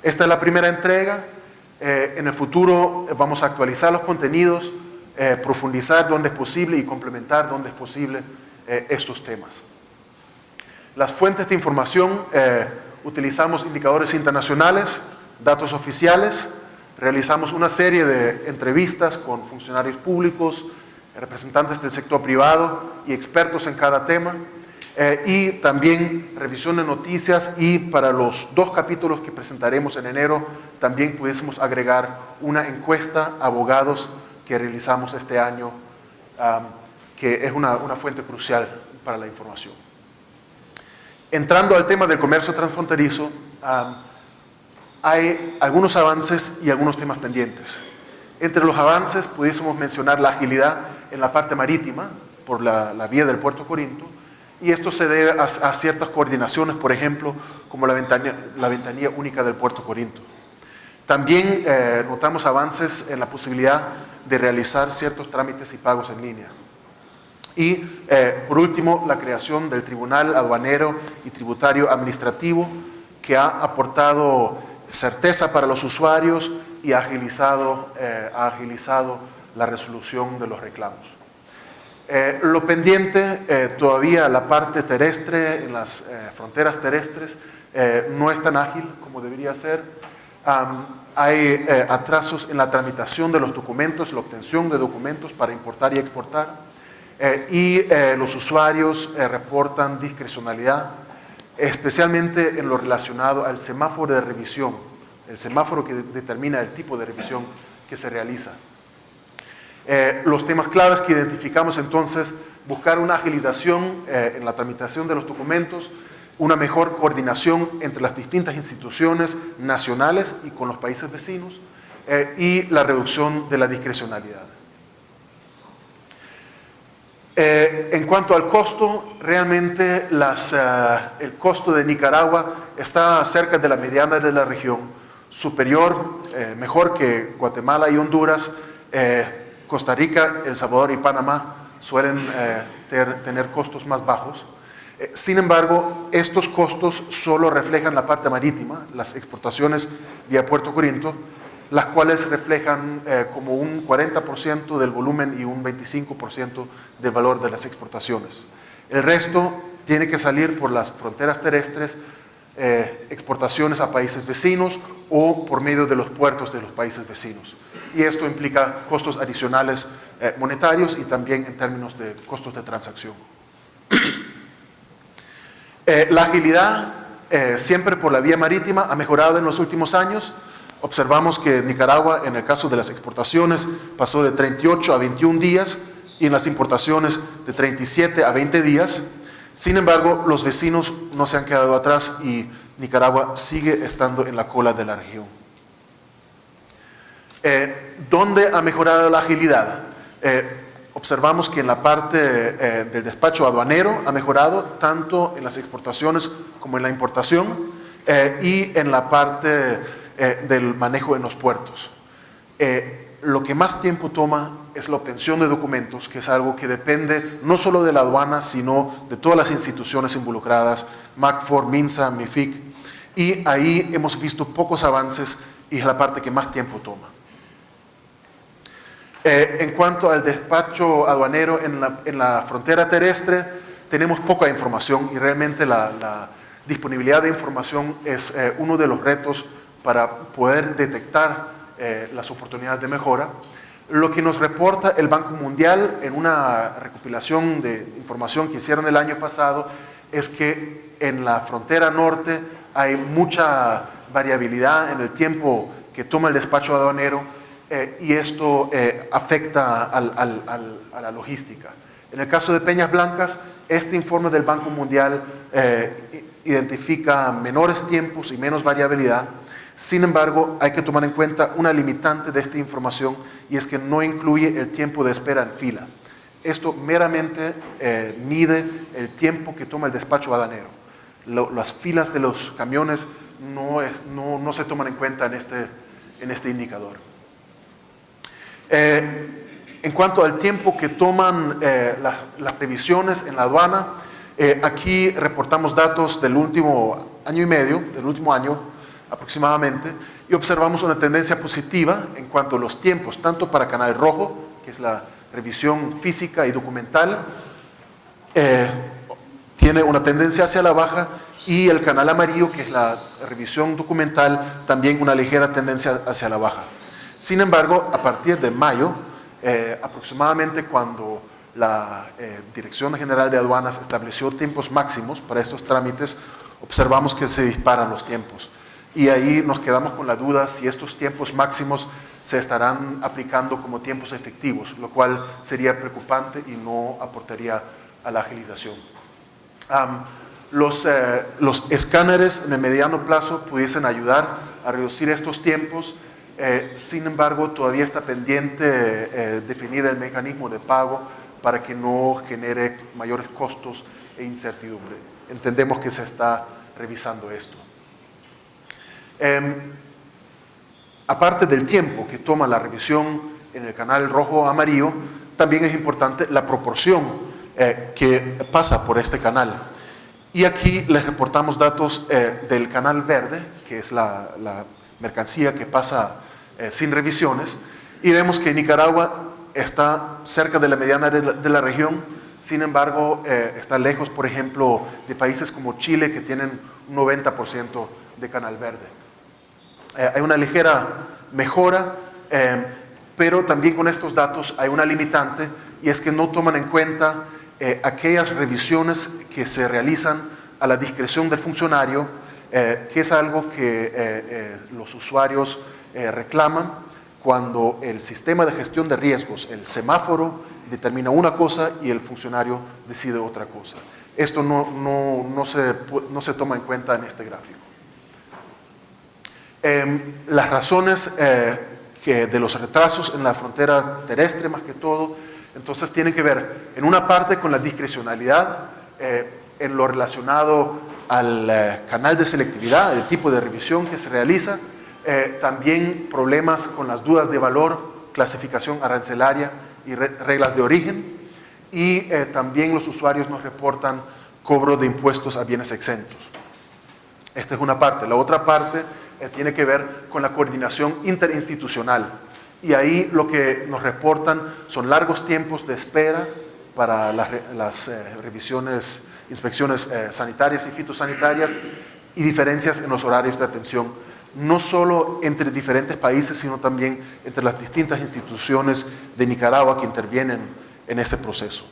Esta es la primera entrega. En el futuro vamos a actualizar los contenidos, profundizar donde es posible y complementar donde es posible estos temas. Las fuentes de información, utilizamos indicadores internacionales, datos oficiales, realizamos una serie de entrevistas con funcionarios públicos, representantes del sector privado y expertos en cada tema, y también revisión de noticias, y para los 2 capítulos que presentaremos en enero también pudiésemos agregar una encuesta a abogados que realizamos este año, que es una fuente crucial para la información. Entrando al tema del comercio transfronterizo, hay algunos avances y algunos temas pendientes. Entre los avances pudiésemos mencionar la agilidad en la parte marítima por la vía del Puerto Corinto, y esto se debe a ciertas coordinaciones, por ejemplo, como la ventanilla única del Puerto Corinto. También notamos avances en la posibilidad de realizar ciertos trámites y pagos en línea. Y por último, la creación del Tribunal Aduanero y Tributario Administrativo, que ha aportado certeza para los usuarios y ha agilizado la resolución de los reclamos. Lo pendiente, todavía la parte terrestre, en las fronteras terrestres, no es tan ágil como debería ser. Hay atrasos en la tramitación de los documentos, la obtención de documentos para importar y exportar, y los usuarios reportan discrecionalidad, especialmente en lo relacionado al semáforo de revisión, el semáforo que determina el tipo de revisión que se realiza. Los temas claves que identificamos entonces: buscar una agilización en la tramitación de los documentos, una mejor coordinación entre las distintas instituciones nacionales y con los países vecinos, y la reducción de la discrecionalidad. En cuanto al costo, realmente el costo de Nicaragua está cerca de la mediana de la región, superior, mejor que Guatemala y Honduras. Costa Rica, El Salvador y Panamá suelen tener costos más bajos. Sin embargo, estos costos solo reflejan la parte marítima, las exportaciones vía Puerto Corinto, las cuales reflejan como un 40% del volumen y un 25% del valor de las exportaciones. El resto tiene que salir por las fronteras terrestres, exportaciones a países vecinos o por medio de los puertos de los países vecinos. Y esto implica costos adicionales monetarios y también en términos de costos de transacción. La agilidad, siempre por la vía marítima, ha mejorado en los últimos años. Observamos que Nicaragua, en el caso de las exportaciones, pasó de 38 a 21 días y en las importaciones de 37 a 20 días. Sin embargo, los vecinos no se han quedado atrás y Nicaragua sigue estando en la cola de la región. ¿Dónde ha mejorado la agilidad? Observamos que en la parte del despacho aduanero ha mejorado tanto en las exportaciones como en la importación, y en la parte del manejo en los puertos. Lo que más tiempo toma es la obtención de documentos, que es algo que depende no solo de la aduana, sino de todas las instituciones involucradas, MACFOR, MINSA, MIFIC, y ahí hemos visto pocos avances y es la parte que más tiempo toma. En cuanto al despacho aduanero en la frontera terrestre, tenemos poca información y realmente la disponibilidad de información es uno de los retos para poder detectar las oportunidades de mejora. Lo que nos reporta el Banco Mundial en una recopilación de información que hicieron el año pasado es que en la frontera norte hay mucha variabilidad en el tiempo que toma el despacho aduanero, y esto afecta a la logística. En el caso de Peñas Blancas, este informe del Banco Mundial identifica menores tiempos y menos variabilidad. Sin embargo, hay que tomar en cuenta una limitante de esta información, y es que no incluye el tiempo de espera en fila. Esto meramente mide el tiempo que toma el despacho aduanero. Las filas de los camiones no se toman en cuenta en este indicador. En cuanto al tiempo que toman las revisiones en la aduana, aquí reportamos datos del último año y medio, del último año aproximadamente, y observamos una tendencia positiva en cuanto a los tiempos, tanto para Canal Rojo, que es la revisión física y documental, tiene una tendencia hacia la baja, y el Canal Amarillo, que es la revisión documental, también una ligera tendencia hacia la baja. Sin embargo, a partir de mayo, aproximadamente cuando la Dirección General de Aduanas estableció tiempos máximos para estos trámites, observamos que se disparan los tiempos. Y ahí nos quedamos con la duda si estos tiempos máximos se estarán aplicando como tiempos efectivos, lo cual sería preocupante y no aportaría a la agilización. Los escáneres en el mediano plazo pudiesen ayudar a reducir estos tiempos. Sin embargo, todavía está pendiente definir el mecanismo de pago para que no genere mayores costos e incertidumbre. Entendemos que se está revisando esto. Aparte del tiempo que toma la revisión en el canal rojo-amarillo, también es importante la proporción que pasa por este canal. Y aquí les reportamos datos del canal verde, que es la mercancía que pasa sin revisiones, y vemos que Nicaragua está cerca de la mediana de la región. Sin embargo, está lejos, por ejemplo, de países como Chile, que tienen un 90% de canal verde. Hay una ligera mejora, pero también con estos datos hay una limitante, y es que no toman en cuenta aquellas revisiones que se realizan a la discreción del funcionario, que es algo que los usuarios reclaman cuando el sistema de gestión de riesgos, el semáforo, determina una cosa y el funcionario decide otra cosa. Esto no se toma en cuenta en este gráfico. Las razones de los retrasos en la frontera terrestre, más que todo, entonces tienen que ver en una parte con la discrecionalidad, en lo relacionado al canal de selectividad, el tipo de revisión que se realiza, también problemas con las dudas de valor, clasificación arancelaria y reglas de origen, y también los usuarios nos reportan cobro de impuestos a bienes exentos. Esta es una parte. La otra parte tiene que ver con la coordinación interinstitucional, y ahí lo que nos reportan son largos tiempos de espera para las revisiones, inspecciones sanitarias y fitosanitarias, y diferencias en los horarios de atención, no solo entre diferentes países, sino también entre las distintas instituciones de Nicaragua que intervienen en ese proceso.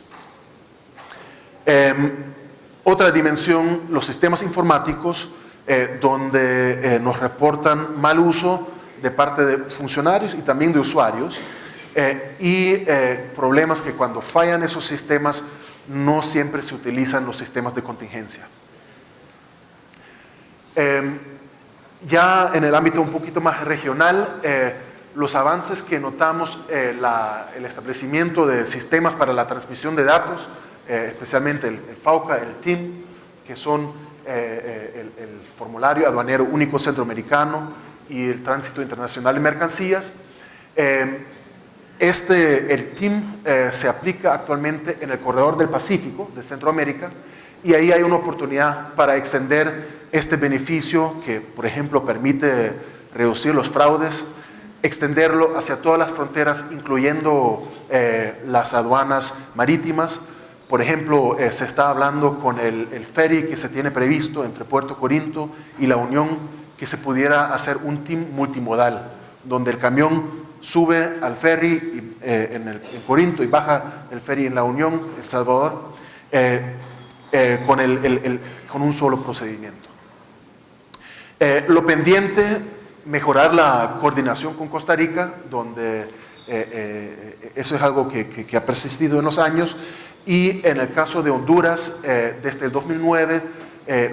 Otra dimensión, los sistemas informáticos, donde nos reportan mal uso de parte de funcionarios y también de usuarios, y problemas que cuando fallan esos sistemas no siempre se utilizan los sistemas de contingencia. Ya en el ámbito un poquito más regional, los avances que notamos, el establecimiento de sistemas para la transmisión de datos, especialmente el FAUCA, el TIM, que son el formulario aduanero único centroamericano y el tránsito internacional de mercancías. El TIM se aplica actualmente en el corredor del Pacífico de Centroamérica, y ahí hay una oportunidad para extender este beneficio que, por ejemplo, permite reducir los fraudes, extenderlo hacia todas las fronteras, incluyendo las aduanas marítimas. Por ejemplo, se está hablando con el ferry que se tiene previsto entre Puerto Corinto y La Unión, que se pudiera hacer un TIM multimodal, donde el camión sube al ferry en Corinto y baja el ferry en La Unión, El Salvador, con un solo procedimiento. Lo pendiente, mejorar la coordinación con Costa Rica, donde eso es algo que ha persistido en los años, y en el caso de Honduras, desde el 2009,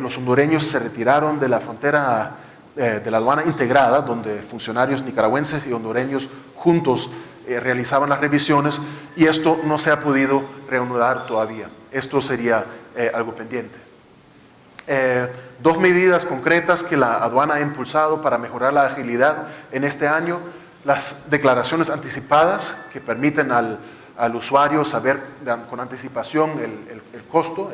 los hondureños se retiraron de la frontera de la aduana integrada, donde funcionarios nicaragüenses y hondureños juntos realizaban las revisiones, y esto no se ha podido reanudar todavía. Esto sería algo pendiente. Dos medidas concretas que la aduana ha impulsado para mejorar la agilidad en este año: las declaraciones anticipadas, que permiten al usuario saber con anticipación el costo,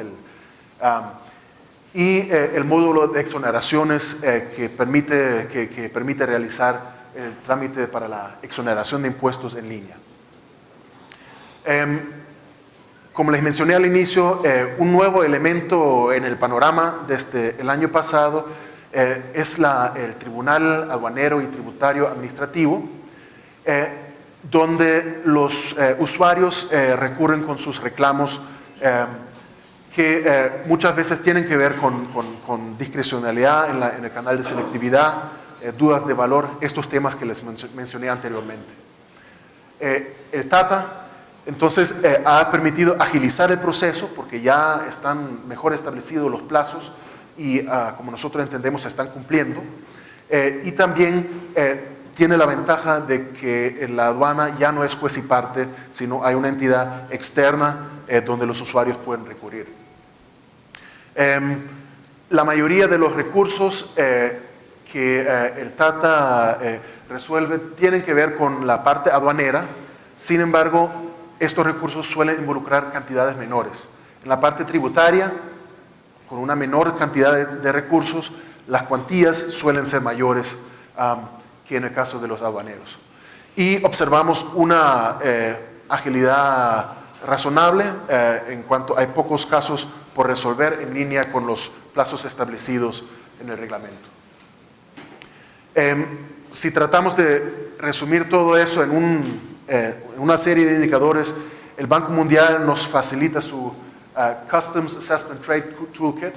y el módulo de exoneraciones que permite realizar el trámite para la exoneración de impuestos en línea. Como les mencioné al inicio, un nuevo elemento en el panorama desde el año pasado es el Tribunal Aduanero y Tributario Administrativo, donde los usuarios recurren con sus reclamos que muchas veces tienen que ver con discrecionalidad en el canal de selectividad, dudas de valor, estos temas que les mencioné anteriormente. El TATA entonces ha permitido agilizar el proceso porque ya están mejor establecidos los plazos y como nosotros entendemos se están cumpliendo, y también tiene la ventaja de que la aduana ya no es juez y parte, sino hay una entidad externa donde los usuarios pueden recurrir. La mayoría de los recursos que el TATA resuelve tienen que ver con la parte aduanera. Sin embargo, estos recursos suelen involucrar cantidades menores. En la parte tributaria, con una menor cantidad de recursos, las cuantías suelen ser mayores que en el caso de los aduaneros. Y observamos una agilidad razonable en cuanto hay pocos casos por resolver en línea con los plazos establecidos en el reglamento. Si tratamos de resumir todo eso en una serie de indicadores, el Banco Mundial nos facilita su Customs Assessment Trade Toolkit,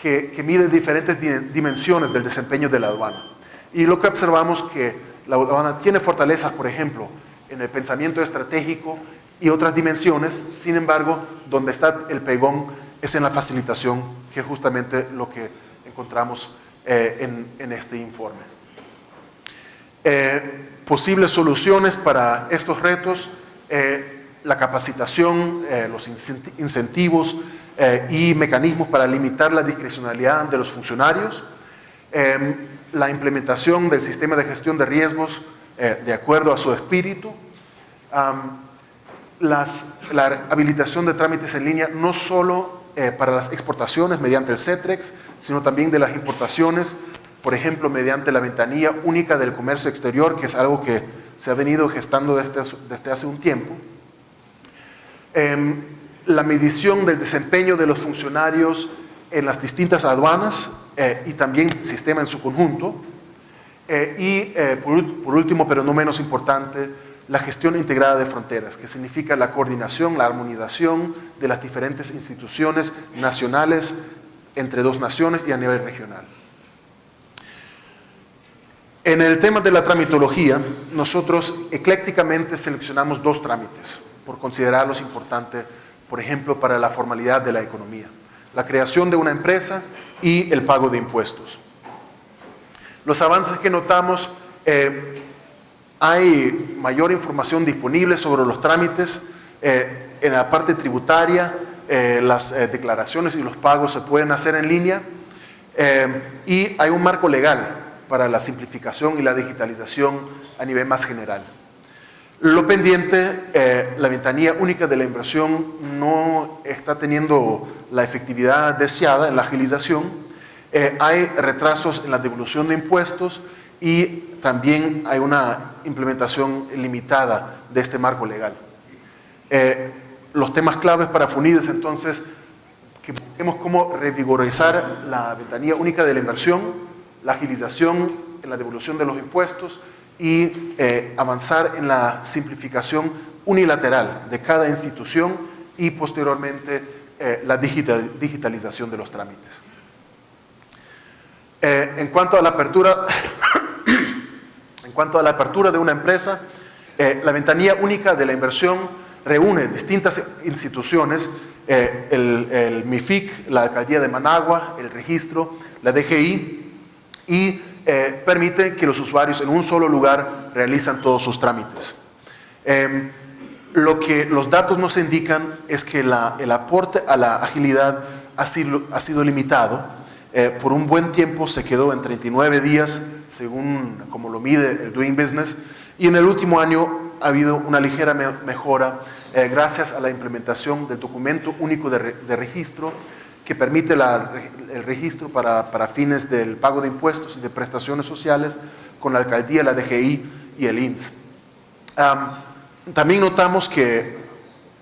que mide diferentes dimensiones del desempeño de la aduana. Y lo que observamos que la aduana tiene fortalezas, por ejemplo, en el pensamiento estratégico y otras dimensiones. Sin embargo, donde está el pegón es en la facilitación, que es justamente lo que encontramos en este informe. Posibles soluciones para estos retos: la capacitación, los incentivos y mecanismos para limitar la discrecionalidad de los funcionarios, la implementación del sistema de gestión de riesgos de acuerdo a su espíritu, la habilitación de trámites en línea no solo para las exportaciones mediante el CETREX, sino también de las importaciones, por ejemplo, mediante la ventanilla única del comercio exterior, que es algo que se ha venido gestando desde hace un tiempo. La medición del desempeño de los funcionarios en las distintas aduanas y también el sistema en su conjunto. Por último, pero no menos importante, la gestión integrada de fronteras, que significa la coordinación, la armonización de las diferentes instituciones nacionales entre dos naciones y a nivel regional. En el tema de la tramitología, nosotros eclécticamente seleccionamos dos trámites por considerarlos importantes, por ejemplo, para la formalidad de la economía: la creación de una empresa y el pago de impuestos. Los avances que notamos: hay mayor información disponible sobre los trámites. En la parte tributaria, las declaraciones y los pagos se pueden hacer en línea, y hay un marco legal para la simplificación y la digitalización a nivel más general. Lo pendiente, la ventanilla única de la inversión no está teniendo la efectividad deseada en la agilización. Hay retrasos en la devolución de impuestos y también hay una implementación limitada de este marco legal. Los temas claves para FUNIDES, entonces, que vemos cómo revigorizar la ventanilla única de la inversión, la agilización en la devolución de los impuestos y avanzar en la simplificación unilateral de cada institución y posteriormente la digitalización de los trámites. En cuanto a la apertura de una empresa, la ventanilla única de la inversión reúne distintas instituciones: el MIFIC, la Alcaldía de Managua, el registro, la DGI, y permite que los usuarios en un solo lugar realizan todos sus trámites. lo que los datos nos indican es que el aporte a la agilidad ha sido limitado. Por un buen tiempo se quedó en 39 días, según como lo mide el Doing Business, y en el último año ha habido una ligera mejora gracias a la implementación del documento único de registro que permite el registro para fines del pago de impuestos y de prestaciones sociales con la alcaldía, la DGI y el INS. También notamos que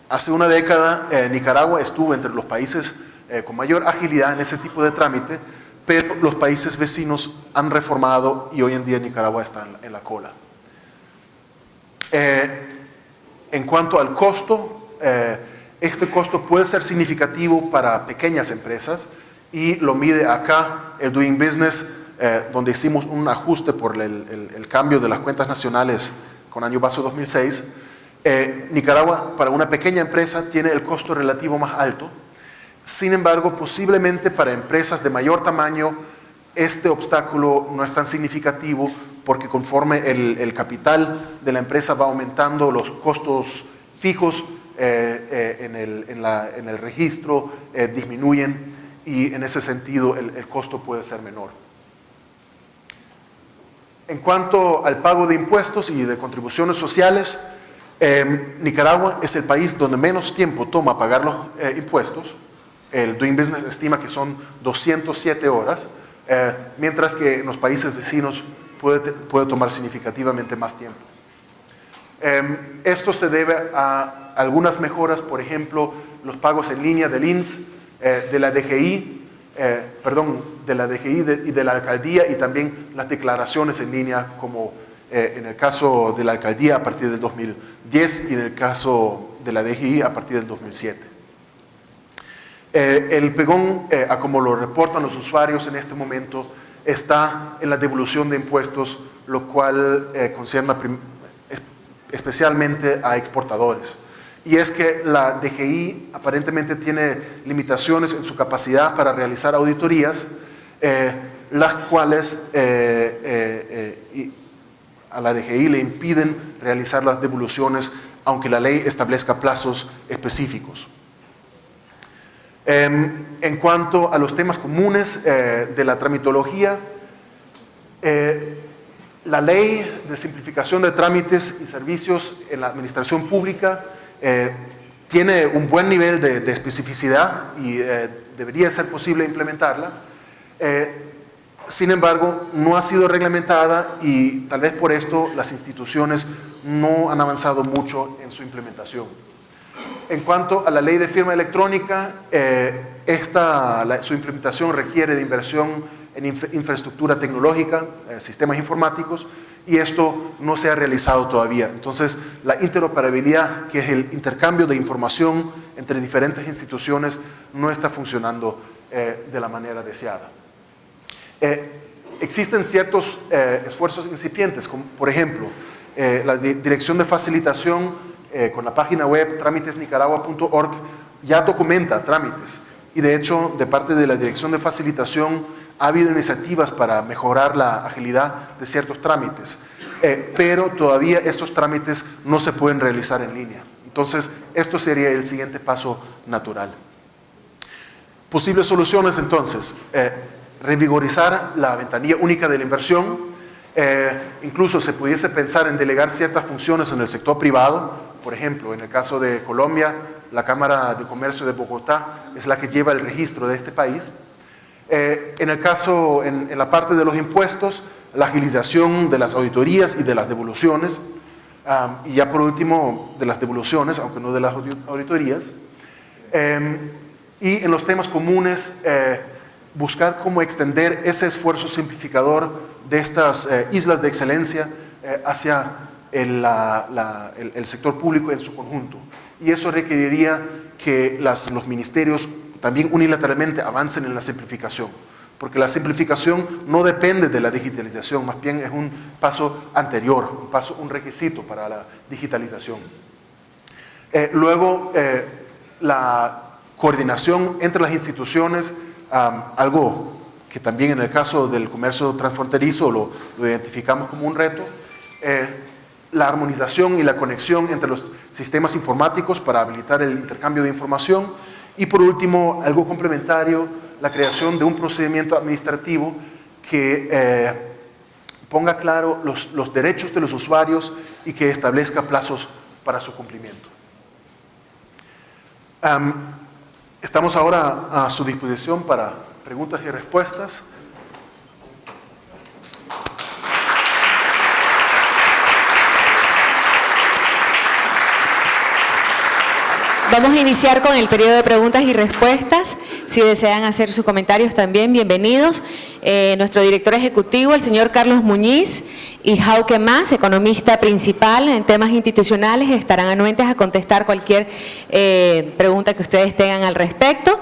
hace una década Nicaragua estuvo entre los países con mayor agilidad en ese tipo de trámite, pero los países vecinos han reformado y hoy en día Nicaragua está en la cola. En cuanto al costo, este costo puede ser significativo para pequeñas empresas y lo mide acá el Doing Business, donde hicimos un ajuste por el cambio de las cuentas nacionales con año base 2006. Nicaragua, para una pequeña empresa, tiene el costo relativo más alto. Sin embargo, posiblemente para empresas de mayor tamaño, este obstáculo no es tan significativo porque conforme el capital de la empresa va aumentando, los costos fijos en el registro disminuyen y en ese sentido el costo puede ser menor. En cuanto al pago de impuestos y de contribuciones sociales, Nicaragua es el país donde menos tiempo toma pagar los impuestos. El Doing Business estima que son 207 horas, mientras que en los países vecinos puede tomar significativamente más tiempo. Esto se debe a algunas mejoras, por ejemplo, los pagos en línea del INS, de la DGI y de la alcaldía, y también las declaraciones en línea, como en el caso de la alcaldía a partir del 2010 y en el caso de la DGI a partir del 2007. El pegón, a como lo reportan los usuarios en este momento, está en la devolución de impuestos, lo cual concierne especialmente a exportadores. Y es que la DGI aparentemente tiene limitaciones en su capacidad para realizar auditorías, las cuales a la DGI le impiden realizar las devoluciones, aunque la ley establezca plazos específicos. En cuanto a los temas comunes de la tramitología, la ley de simplificación de trámites y servicios en la administración pública tiene un buen nivel de especificidad y debería ser posible implementarla. Sin embargo, no ha sido reglamentada y tal vez por esto las instituciones no han avanzado mucho en su implementación. En cuanto a la ley de firma electrónica, su implementación requiere de inversión en infraestructura tecnológica, sistemas informáticos, y esto no se ha realizado todavía. Entonces, la interoperabilidad, que es el intercambio de información entre diferentes instituciones, no está funcionando de la manera deseada. Existen ciertos esfuerzos incipientes, como por ejemplo, la Dirección de Facilitación con la página web tramitesnicaragua.org ya documenta trámites, y de hecho de parte de la Dirección de Facilitación ha habido iniciativas para mejorar la agilidad de ciertos trámites, pero todavía estos trámites no se pueden realizar en línea. Entonces esto sería el siguiente paso natural. Posibles soluciones entonces: revigorizar la ventanilla única de la inversión. Incluso se pudiese pensar en delegar ciertas funciones en el sector privado. Por ejemplo, en el caso de Colombia, la Cámara de Comercio de Bogotá es la que lleva el registro de este país. En la parte de los impuestos, la agilización de las auditorías y de las devoluciones, y ya por último de las devoluciones, aunque no de las auditorías. Y en los temas comunes, buscar cómo extender ese esfuerzo simplificador de estas islas de excelencia hacia el sector público en su conjunto. Y eso requeriría que los ministerios también unilateralmente avancen en la simplificación, porque la simplificación no depende de la digitalización, más bien es un paso anterior, un requisito para la digitalización. Luego, la coordinación entre las instituciones, algo que también en el caso del comercio transfronterizo lo identificamos como un reto. La armonización y la conexión entre los sistemas informáticos para habilitar el intercambio de información y por último, algo complementario, la creación de un procedimiento administrativo que ponga claro los derechos de los usuarios y que establezca plazos para su cumplimiento. Estamos ahora a su disposición para preguntas y respuestas. Vamos a iniciar con el periodo de preguntas y respuestas. Si desean hacer sus comentarios también, bienvenidos. Nuestro director ejecutivo, el señor Carlos Muñiz, y Jauke Mas, economista principal en temas institucionales, estarán anuentes a contestar cualquier pregunta que ustedes tengan al respecto.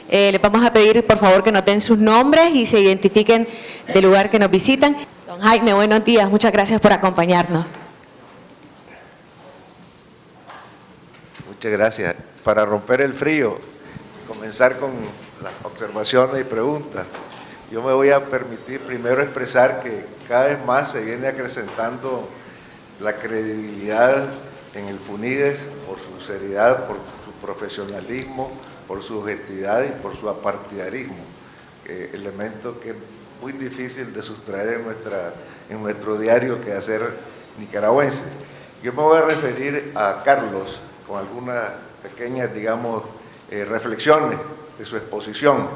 Les vamos a pedir, por favor, que noten sus nombres y se identifiquen del lugar que nos visitan. Don Jaime, buenos días. Muchas gracias por acompañarnos. Muchas gracias. Para romper el frío, comenzar con las observaciones y preguntas. Yo me voy a permitir primero expresar que cada vez más se viene acrecentando la credibilidad en el FUNIDES por su seriedad, por su profesionalismo, por su objetividad y por su apartidarismo, elemento que es muy difícil de sustraer en nuestro diario quehacer nicaragüense. Yo me voy a referir a Carlos con algunas pequeñas, digamos, reflexiones de su exposición.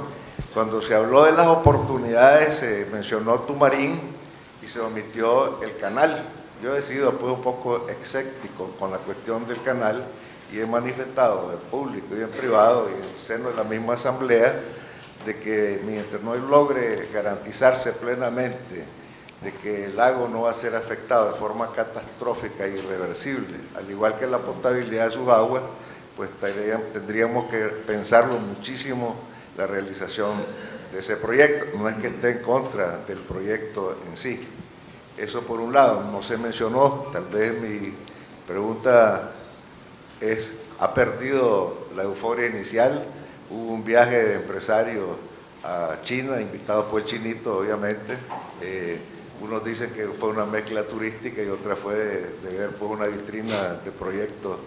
Cuando se habló de las oportunidades, se mencionó Tumarín y se omitió el canal. Yo he sido pues, un poco escéptico con la cuestión del canal y he manifestado en público y en privado y en el seno de la misma asamblea de que mientras no logre garantizarse plenamente de que el lago no va a ser afectado de forma catastrófica e irreversible, al igual que la potabilidad de sus aguas, pues tendríamos que pensarlo muchísimo la realización de ese proyecto. No es que esté en contra del proyecto en sí. Eso por un lado, no se mencionó, tal vez mi pregunta es, ¿ha perdido la euforia inicial? Hubo un viaje de empresarios a China, invitado por el Chinito, obviamente. Unos dicen que fue una mezcla turística y otra fue de ver pues, una vitrina de proyectos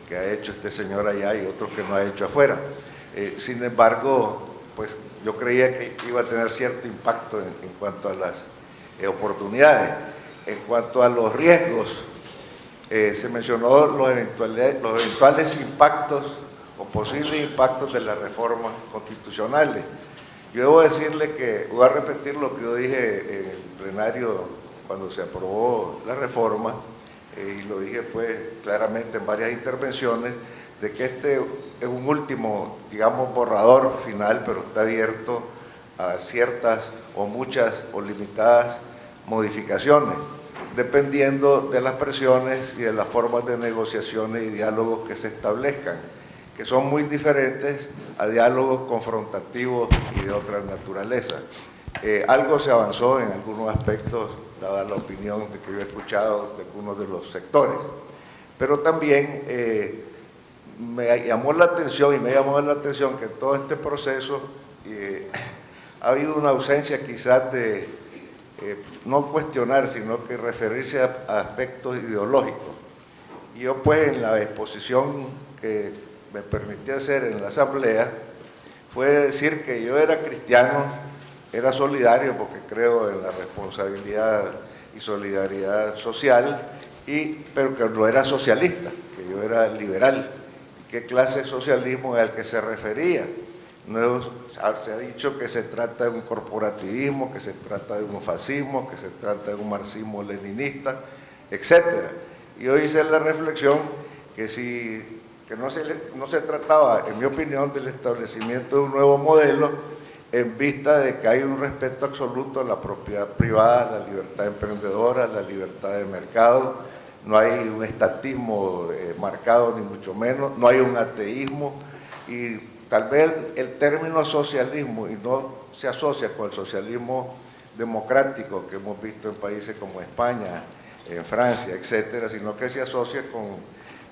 que ha hecho este señor allá y otros que no ha hecho afuera. Sin embargo, pues yo creía que iba a tener cierto impacto en cuanto a las oportunidades. En cuanto a los riesgos, se mencionó los eventuales impactos o posibles impactos de las reformas constitucionales. Yo debo decirle que, voy a repetir lo que yo dije en el plenario cuando se aprobó la reforma, y lo dije pues claramente en varias intervenciones, de que este es un último, digamos, borrador final, pero está abierto a ciertas o muchas o limitadas modificaciones, dependiendo de las presiones y de las formas de negociaciones y diálogos que se establezcan, que son muy diferentes a diálogos confrontativos y de otra naturaleza. Algo se avanzó en algunos aspectos, dada la opinión de que yo he escuchado de algunos de los sectores, pero también me llamó la atención que en todo este proceso ha habido una ausencia quizás de no cuestionar, sino que referirse a aspectos ideológicos. Y yo pues en la exposición que me permití hacer en la asamblea fue decir que yo era cristiano, era solidario porque creo en la responsabilidad y solidaridad social, pero que no era socialista, que yo era liberal. ¿Qué clase de socialismo es al que se refería? No, se ha dicho que se trata de un corporativismo, que se trata de un fascismo, que se trata de un marxismo-leninista, etc. Y yo hice la reflexión que no se trataba, en mi opinión, del establecimiento de un nuevo modelo en vista de que hay un respeto absoluto a la propiedad privada, la libertad emprendedora, la libertad de mercado, no hay un estatismo marcado ni mucho menos, no hay un ateísmo y tal vez el término socialismo y no se asocia con el socialismo democrático que hemos visto en países como España, en Francia, etcétera, sino que se asocia con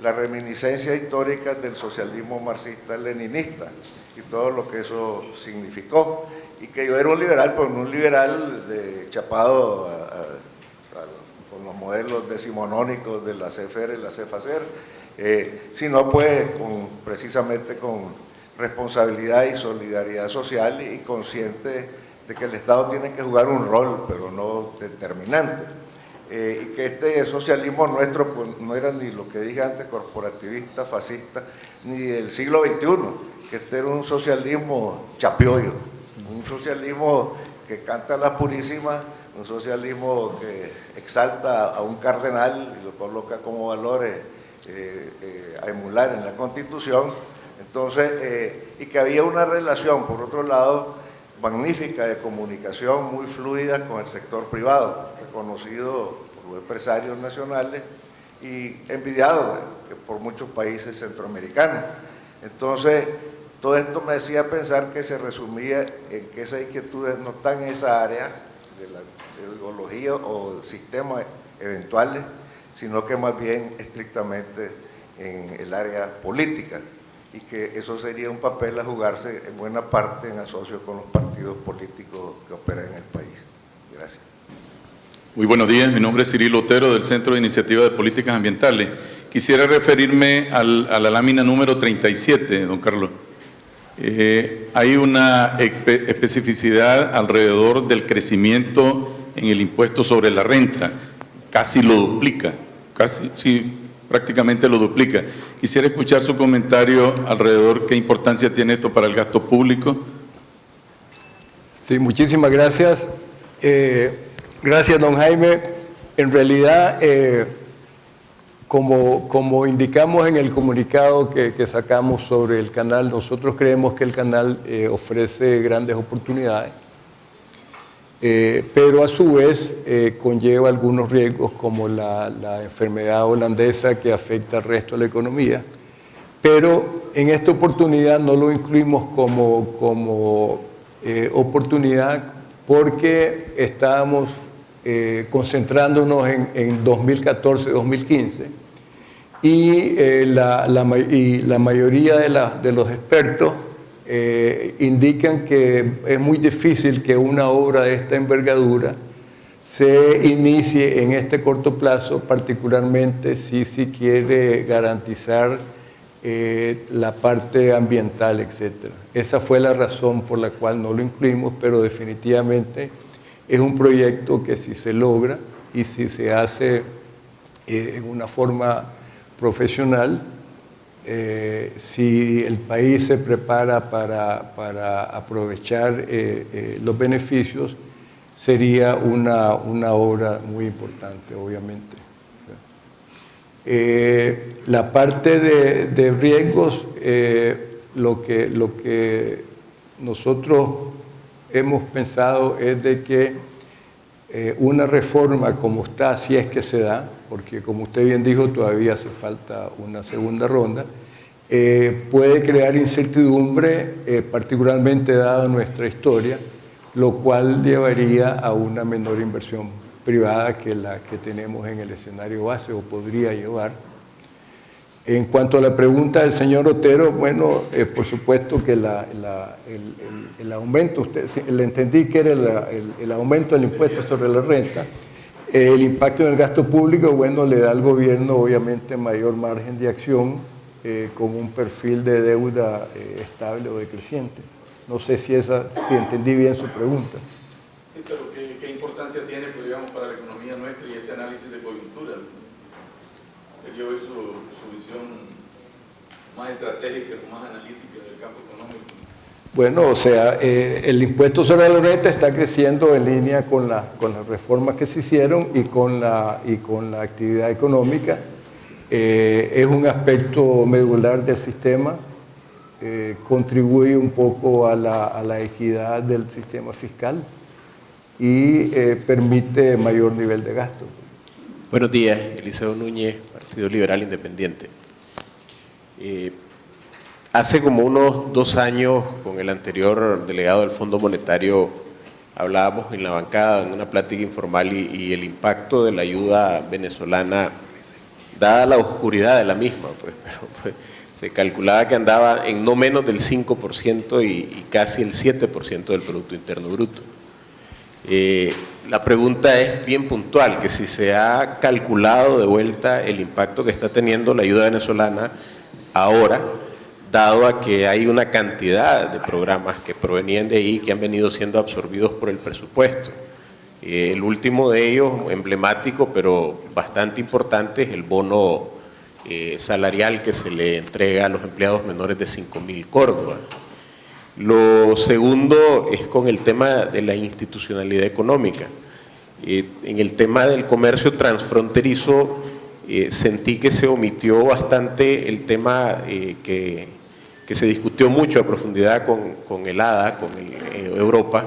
la reminiscencia histórica del socialismo marxista-leninista y todo lo que eso significó. Y que yo era un liberal, pero no un liberal chapado con los modelos decimonónicos de la CFR y la CFACER, sino pues precisamente con responsabilidad y solidaridad social y consciente de que el Estado tiene que jugar un rol, pero no determinante. Y que este socialismo nuestro pues, no era ni lo que dije antes, corporativista, fascista, ni del siglo XXI, que este era un socialismo chapiollo, un socialismo que canta las purísimas, un socialismo que exalta a un cardenal y lo coloca como valores a emular en la Constitución. Entonces, y que había una relación, por otro lado, magnífica de comunicación, muy fluida con el sector privado, reconocido por los empresarios nacionales y envidiado por muchos países centroamericanos. Entonces, todo esto me hacía pensar que se resumía en que esas inquietudes no están en esa área de la ideología o sistemas eventuales, sino que más bien estrictamente en el área política, y que eso sería un papel a jugarse en buena parte en asocio con los partidos políticos que operan en el país. Gracias. Muy buenos días, mi nombre es Cirilo Otero del Centro de Iniciativa de Políticas Ambientales. Quisiera referirme a la lámina número 37, don Carlos. Hay una especificidad alrededor del crecimiento en el impuesto sobre la renta, casi lo duplica, casi, sí, prácticamente lo duplica. Quisiera escuchar su comentario alrededor qué importancia tiene esto para el gasto público. Sí, muchísimas gracias. Gracias, don Jaime. En realidad, como indicamos en el comunicado que sacamos sobre el canal, nosotros creemos que el canal ofrece grandes oportunidades, pero a su vez conlleva algunos riesgos como la enfermedad holandesa que afecta al resto de la economía. Pero en esta oportunidad no lo incluimos como oportunidad porque estábamos concentrándonos en 2014-2015 y la mayoría de los expertos indican que es muy difícil que una obra de esta envergadura se inicie en este corto plazo, particularmente si quiere garantizar la parte ambiental, etc. Esa fue la razón por la cual no lo incluimos, pero definitivamente es un proyecto que si se logra y si se hace en una forma profesional, si el país se prepara para aprovechar los beneficios, sería una obra muy importante, obviamente. La parte de riesgos, lo que nosotros hemos pensado es de que una reforma como está, si es que se da, porque como usted bien dijo, todavía hace falta una segunda ronda, puede crear incertidumbre, particularmente dada nuestra historia, lo cual llevaría a una menor inversión privada que la que tenemos en el escenario base o podría llevar. En cuanto a la pregunta del señor Otero, bueno, por supuesto que el aumento, le entendí que era el aumento del impuesto sobre la renta, el impacto en el gasto público, bueno, le da al gobierno obviamente mayor margen de acción con un perfil de deuda estable o decreciente. No sé si entendí bien su pregunta. Sí, pero ¿qué importancia tiene, pues, digamos, para la economía nuestra y este análisis de coyuntura? Yo veo su visión más estratégica, más analítica del campo económico. Bueno, o sea, el impuesto sobre la renta está creciendo en línea con las reformas que se hicieron y con la actividad económica. Es un aspecto medular del sistema, contribuye un poco a la equidad del sistema fiscal y permite mayor nivel de gasto. Buenos días, Eliseo Núñez, Partido Liberal Independiente. Hace como unos 2 años, con el anterior delegado del Fondo Monetario, hablábamos en la bancada, en una plática informal, y el impacto de la ayuda venezolana, dada la oscuridad de la misma, pero se calculaba que andaba en no menos del 5% y casi el 7% del Producto Interno Bruto. La pregunta es bien puntual, que si se ha calculado de vuelta el impacto que está teniendo la ayuda venezolana ahora, dado a que hay una cantidad de programas que provenían de ahí que han venido siendo absorbidos por el presupuesto. El último de ellos, emblemático pero bastante importante, es el bono salarial que se le entrega a los empleados menores de 5.000 córdobas. Lo segundo es con el tema de la institucionalidad económica. En el tema del comercio transfronterizo sentí que se omitió bastante el tema que se discutió mucho a profundidad con el ADA, con Europa,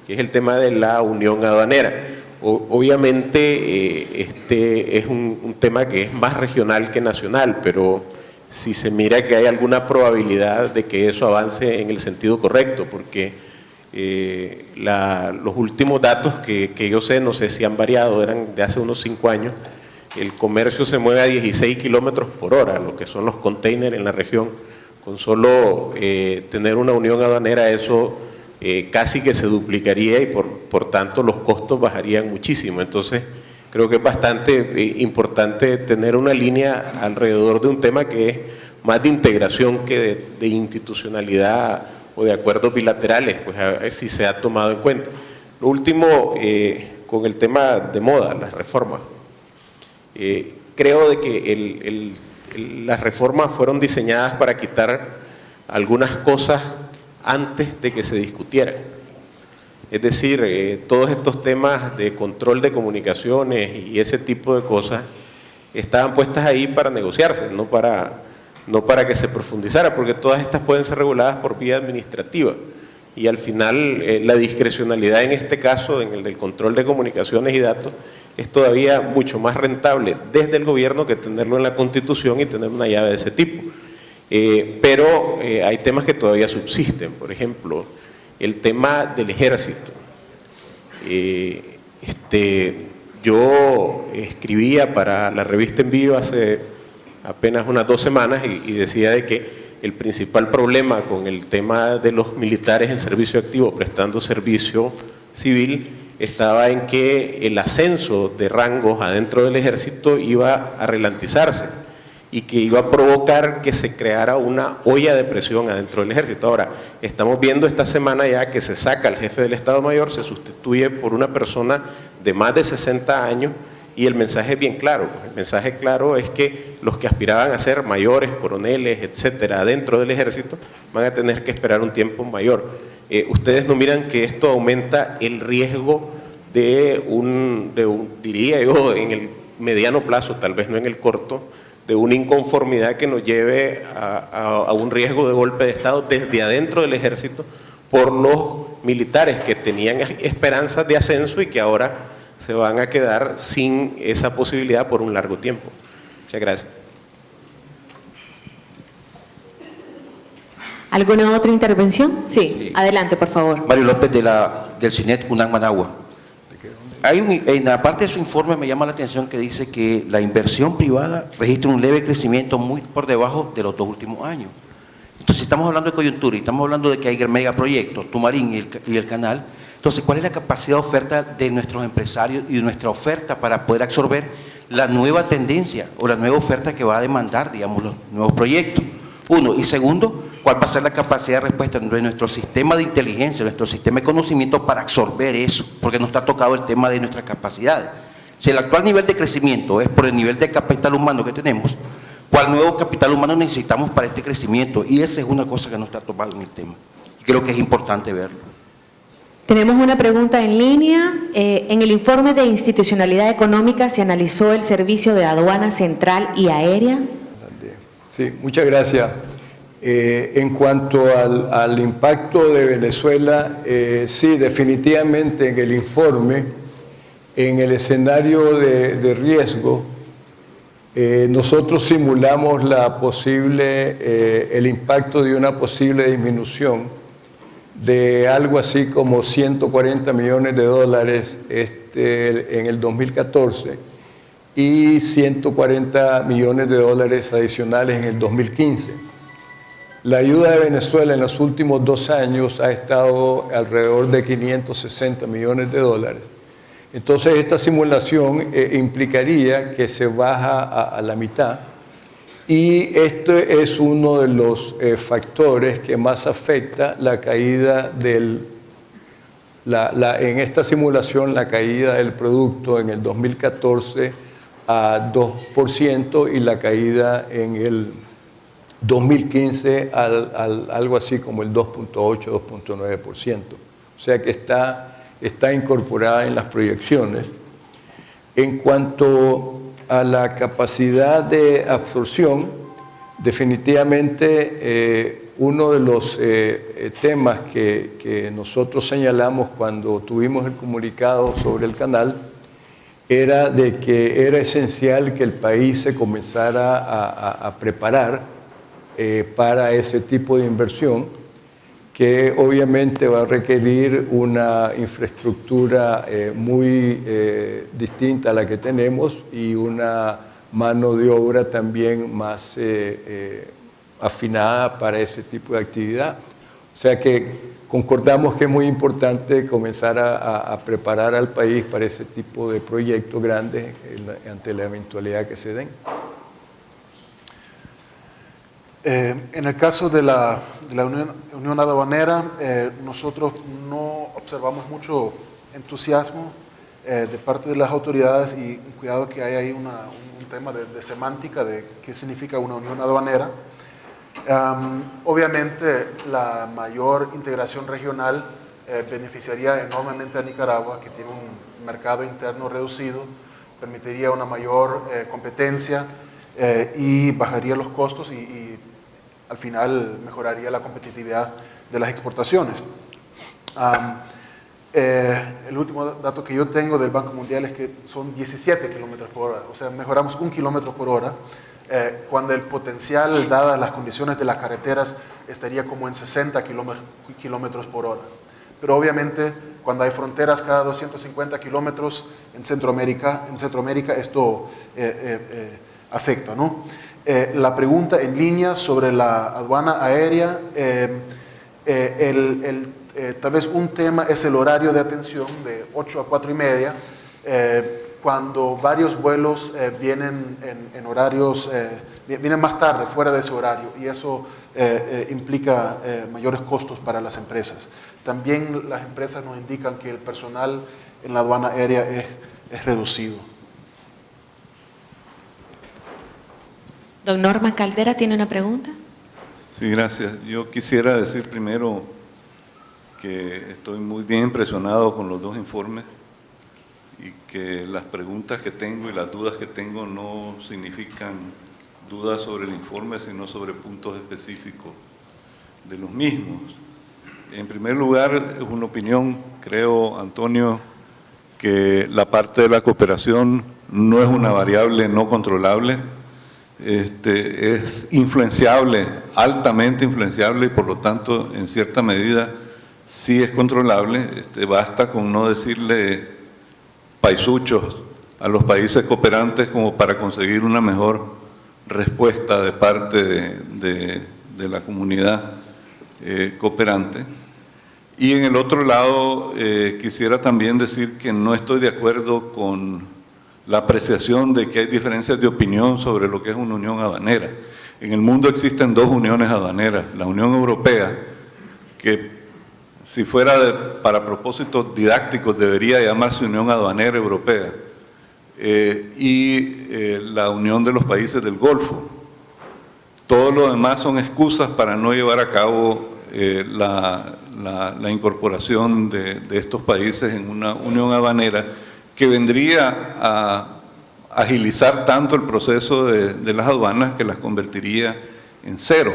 que es el tema de la unión aduanera. Obviamente este es un tema que es más regional que nacional, pero si se mira que hay alguna probabilidad de que eso avance en el sentido correcto, porque los últimos datos que yo sé, no sé si han variado, eran de hace unos 5 años, el comercio se mueve a 16 kilómetros por hora, lo que son los containers en la región. Con solo tener una unión aduanera, eso casi que se duplicaría y por tanto los costos bajarían muchísimo. Entonces, creo que es bastante importante tener una línea alrededor de un tema que es más de integración que de institucionalidad o de acuerdos bilaterales, pues a ver si se ha tomado en cuenta. Lo último, con el tema de moda, las reformas. Creo de que las reformas fueron diseñadas para quitar algunas cosas antes de que se discutieran. Es decir, todos estos temas de control de comunicaciones y ese tipo de cosas estaban puestas ahí para negociarse, no para que se profundizara, porque todas estas pueden ser reguladas por vía administrativa. Y al final la discrecionalidad en este caso, en el del control de comunicaciones y datos, es todavía mucho más rentable desde el gobierno que tenerlo en la Constitución y tener una llave de ese tipo. Pero hay temas que todavía subsisten, por ejemplo, el tema del ejército. Yo escribía para la revista Envío hace apenas unas 2 semanas y decía de que el principal problema con el tema de los militares en servicio activo prestando servicio civil estaba en que el ascenso de rangos adentro del ejército iba a ralentizarse y que iba a provocar que se creara una olla de presión adentro del ejército. Ahora, estamos viendo esta semana ya que se saca al jefe del Estado Mayor, se sustituye por una persona de más de 60 años y el mensaje es bien claro. El mensaje claro es que los que aspiraban a ser mayores, coroneles, etcétera, dentro del ejército, van a tener que esperar un tiempo mayor. Ustedes no miran que esto aumenta el riesgo de diría yo, en el mediano plazo, tal vez no en el corto, de una inconformidad que nos lleve a un riesgo de golpe de Estado desde adentro del ejército por los militares que tenían esperanzas de ascenso y que ahora se van a quedar sin esa posibilidad por un largo tiempo. Muchas gracias. ¿Alguna otra intervención? Sí, adelante, por favor. Mario López del CINET UNAM Managua. En la parte de su informe me llama la atención que dice que la inversión privada registra un leve crecimiento muy por debajo de los 2 últimos años. Entonces, si estamos hablando de coyuntura y estamos hablando de que hay megaproyectos, Tumarín y el canal, entonces, ¿cuál es la capacidad de oferta de nuestros empresarios y de nuestra oferta para poder absorber la nueva tendencia o la nueva oferta que va a demandar, digamos, los nuevos proyectos? Uno. Y segundo, ¿cuál va a ser la capacidad de respuesta de nuestro sistema de inteligencia, nuestro sistema de conocimiento para absorber eso? Porque nos está tocado el tema de nuestras capacidades. Si el actual nivel de crecimiento es por el nivel de capital humano que tenemos, ¿cuál nuevo capital humano necesitamos para este crecimiento? Y esa es una cosa que no está tomada en el tema. Y creo que es importante verlo. Tenemos una pregunta en línea. En el informe de institucionalidad económica se analizó el servicio de aduana central y aérea. Sí, muchas gracias. En cuanto al impacto de Venezuela, sí, definitivamente en el informe, en el escenario de riesgo, nosotros simulamos el impacto de una posible disminución de algo así como 140 millones de dólares en el 2014 y 140 millones de dólares adicionales en el 2015. La ayuda de Venezuela en los últimos 2 años ha estado alrededor de 560 millones de dólares. Entonces, esta simulación implicaría que se baja a la mitad, y este es uno de los factores que más afecta la caída del... en esta simulación, la caída del producto en el 2014 a 2% y la caída en el 2015 algo así como el 2.8, 2.9%. O sea que está incorporada en las proyecciones. En cuanto a la capacidad de absorción, definitivamente uno de los temas que nosotros señalamos cuando tuvimos el comunicado sobre el canal era de que era esencial que el país se comenzara a preparar para ese tipo de inversión, que obviamente va a requerir una infraestructura muy distinta a la que tenemos y una mano de obra también más afinada para ese tipo de actividad. O sea que concordamos que es muy importante comenzar a preparar al país para ese tipo de proyectos grandes ante la eventualidad que se den. En el caso de la Unión Aduanera, nosotros no observamos mucho entusiasmo de parte de las autoridades, y cuidado que hay ahí un tema de semántica de qué significa una unión aduanera. Obviamente la mayor integración regional beneficiaría enormemente a Nicaragua, que tiene un mercado interno reducido, permitiría una mayor competencia y bajaría los costos y al final mejoraría la competitividad de las exportaciones. El último dato que yo tengo del Banco Mundial es que son 17 kilómetros por hora, o sea, mejoramos 1 kilómetro por hora, cuando el potencial, dadas las condiciones de las carreteras, estaría como en 60 kilómetros por hora. Pero obviamente, cuando hay fronteras cada 250 kilómetros en Centroamérica esto afecta, ¿no? La pregunta en línea sobre la aduana aérea, tal vez un tema es el horario de atención de 8 a 4 y media, cuando varios vuelos vienen en horarios, vienen más tarde, fuera de ese horario, y eso implica mayores costos para las empresas. También las empresas nos indican que el personal en la aduana aérea es reducido. Don Norman Caldera tiene una pregunta. Sí, gracias. Yo quisiera decir primero que estoy muy bien impresionado con los 2 informes y que las preguntas que tengo y las dudas que tengo no significan dudas sobre el informe, sino sobre puntos específicos de los mismos. En primer lugar, es una opinión, creo, Antonio, que la parte de la cooperación no es una variable no controlable. Es influenciable, altamente influenciable, y por lo tanto, en cierta medida, sí es controlable. Basta con no decirle paisuchos a los países cooperantes como para conseguir una mejor respuesta de parte de la comunidad cooperante. Y en el otro lado, quisiera también decir que no estoy de acuerdo con la apreciación de que hay diferencias de opinión sobre lo que es una unión aduanera. En el mundo existen 2 uniones aduaneras: la Unión Europea, que si fuera para propósitos didácticos debería llamarse Unión Aduanera Europea, y la Unión de los Países del Golfo. Todo lo demás son excusas para no llevar a cabo la incorporación de estos países en una unión aduanera que vendría a agilizar tanto el proceso de las aduanas que las convertiría en cero.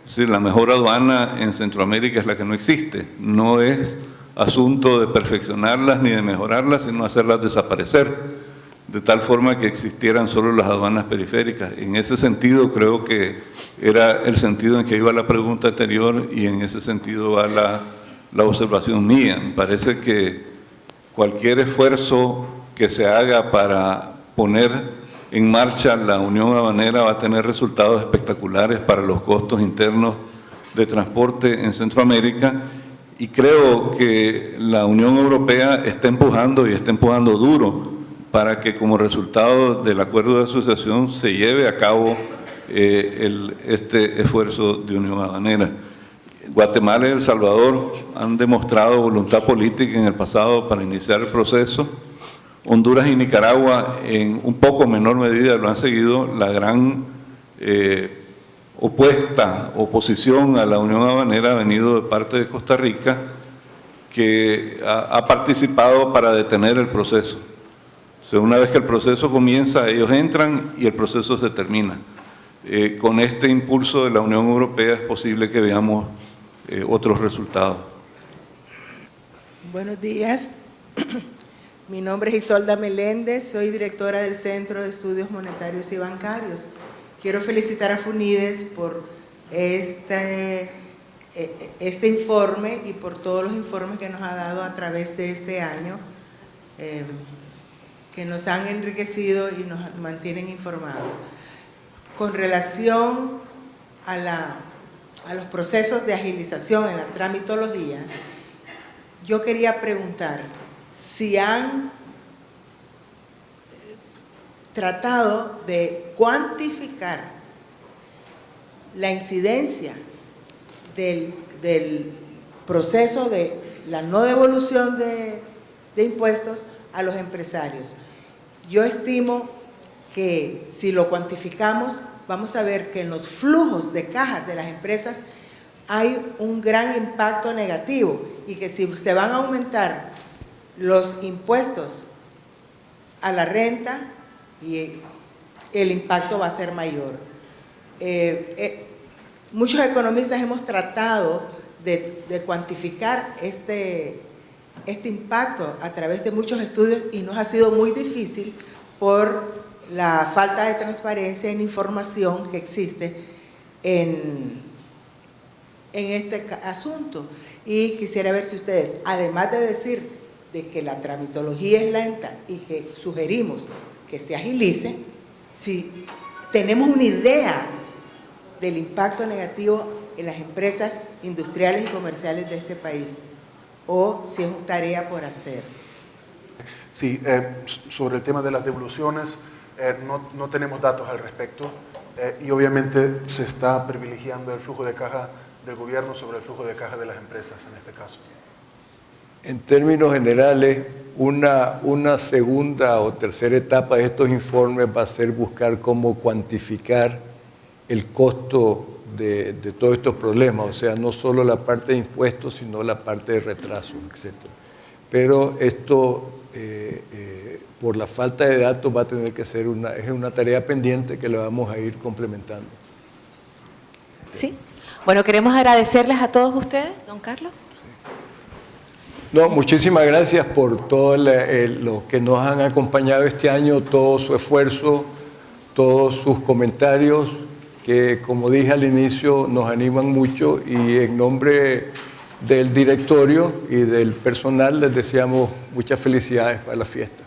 Es decir, la mejor aduana en Centroamérica es la que no existe. No es asunto de perfeccionarlas ni de mejorarlas, sino hacerlas desaparecer, de tal forma que existieran solo las aduanas periféricas. En ese sentido, creo que era el sentido en que iba la pregunta anterior, y en ese sentido va la observación mía. Me parece que cualquier esfuerzo que se haga para poner en marcha la unión aduanera va a tener resultados espectaculares para los costos internos de transporte en Centroamérica, y creo que la Unión Europea está empujando y está empujando duro para que como resultado del acuerdo de asociación se lleve a cabo este esfuerzo de unión aduanera. Guatemala y El Salvador han demostrado voluntad política en el pasado para iniciar el proceso. Honduras y Nicaragua en un poco menor medida lo han seguido. La gran oposición a la unión aduanera ha venido de parte de Costa Rica, que ha participado para detener el proceso. O sea, una vez que el proceso comienza, ellos entran y el proceso se termina. Con este impulso de la Unión Europea es posible que veamos otros resultados. Buenos días. Mi nombre es Isolda Meléndez, soy directora del Centro de Estudios Monetarios y Bancarios. Quiero felicitar a FUNIDES por este informe y por todos los informes que nos ha dado a través de este año, que nos han enriquecido y nos mantienen informados. Con relación a los procesos de agilización en la tramitología, yo quería preguntar si han tratado de cuantificar la incidencia del proceso de la no devolución de impuestos a los empresarios. Yo estimo que si lo cuantificamos, vamos a ver que en los flujos de cajas de las empresas hay un gran impacto negativo y que si se van a aumentar los impuestos a la renta, el impacto va a ser mayor. Muchos economistas hemos tratado de cuantificar este impacto a través de muchos estudios y nos ha sido muy difícil por la falta de transparencia en información que existe en este asunto. Y quisiera ver si ustedes, además de decir de que la tramitología es lenta y que sugerimos que se agilice, si tenemos una idea del impacto negativo en las empresas industriales y comerciales de este país, o si es una tarea por hacer. Sí, sobre el tema de las devoluciones, no tenemos datos al respecto y obviamente se está privilegiando el flujo de caja del gobierno sobre el flujo de caja de las empresas en este caso. En términos generales, una segunda o tercera etapa de estos informes va a ser buscar cómo cuantificar el costo de todos estos problemas, o sea, no solo la parte de impuestos, sino la parte de retrasos, etc. Pero esto, por la falta de datos, va a tener que ser una tarea pendiente que la vamos a ir complementando. Sí. Bueno, queremos agradecerles a todos ustedes, don Carlos. No, muchísimas gracias por todo lo que nos han acompañado este año, todo su esfuerzo, todos sus comentarios, que como dije al inicio nos animan mucho, y en nombre del directorio y del personal les deseamos muchas felicidades para la fiesta.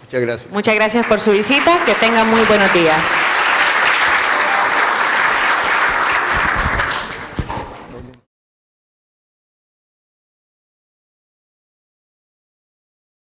Muchas gracias. Muchas gracias por su visita, que tengan muy buenos días.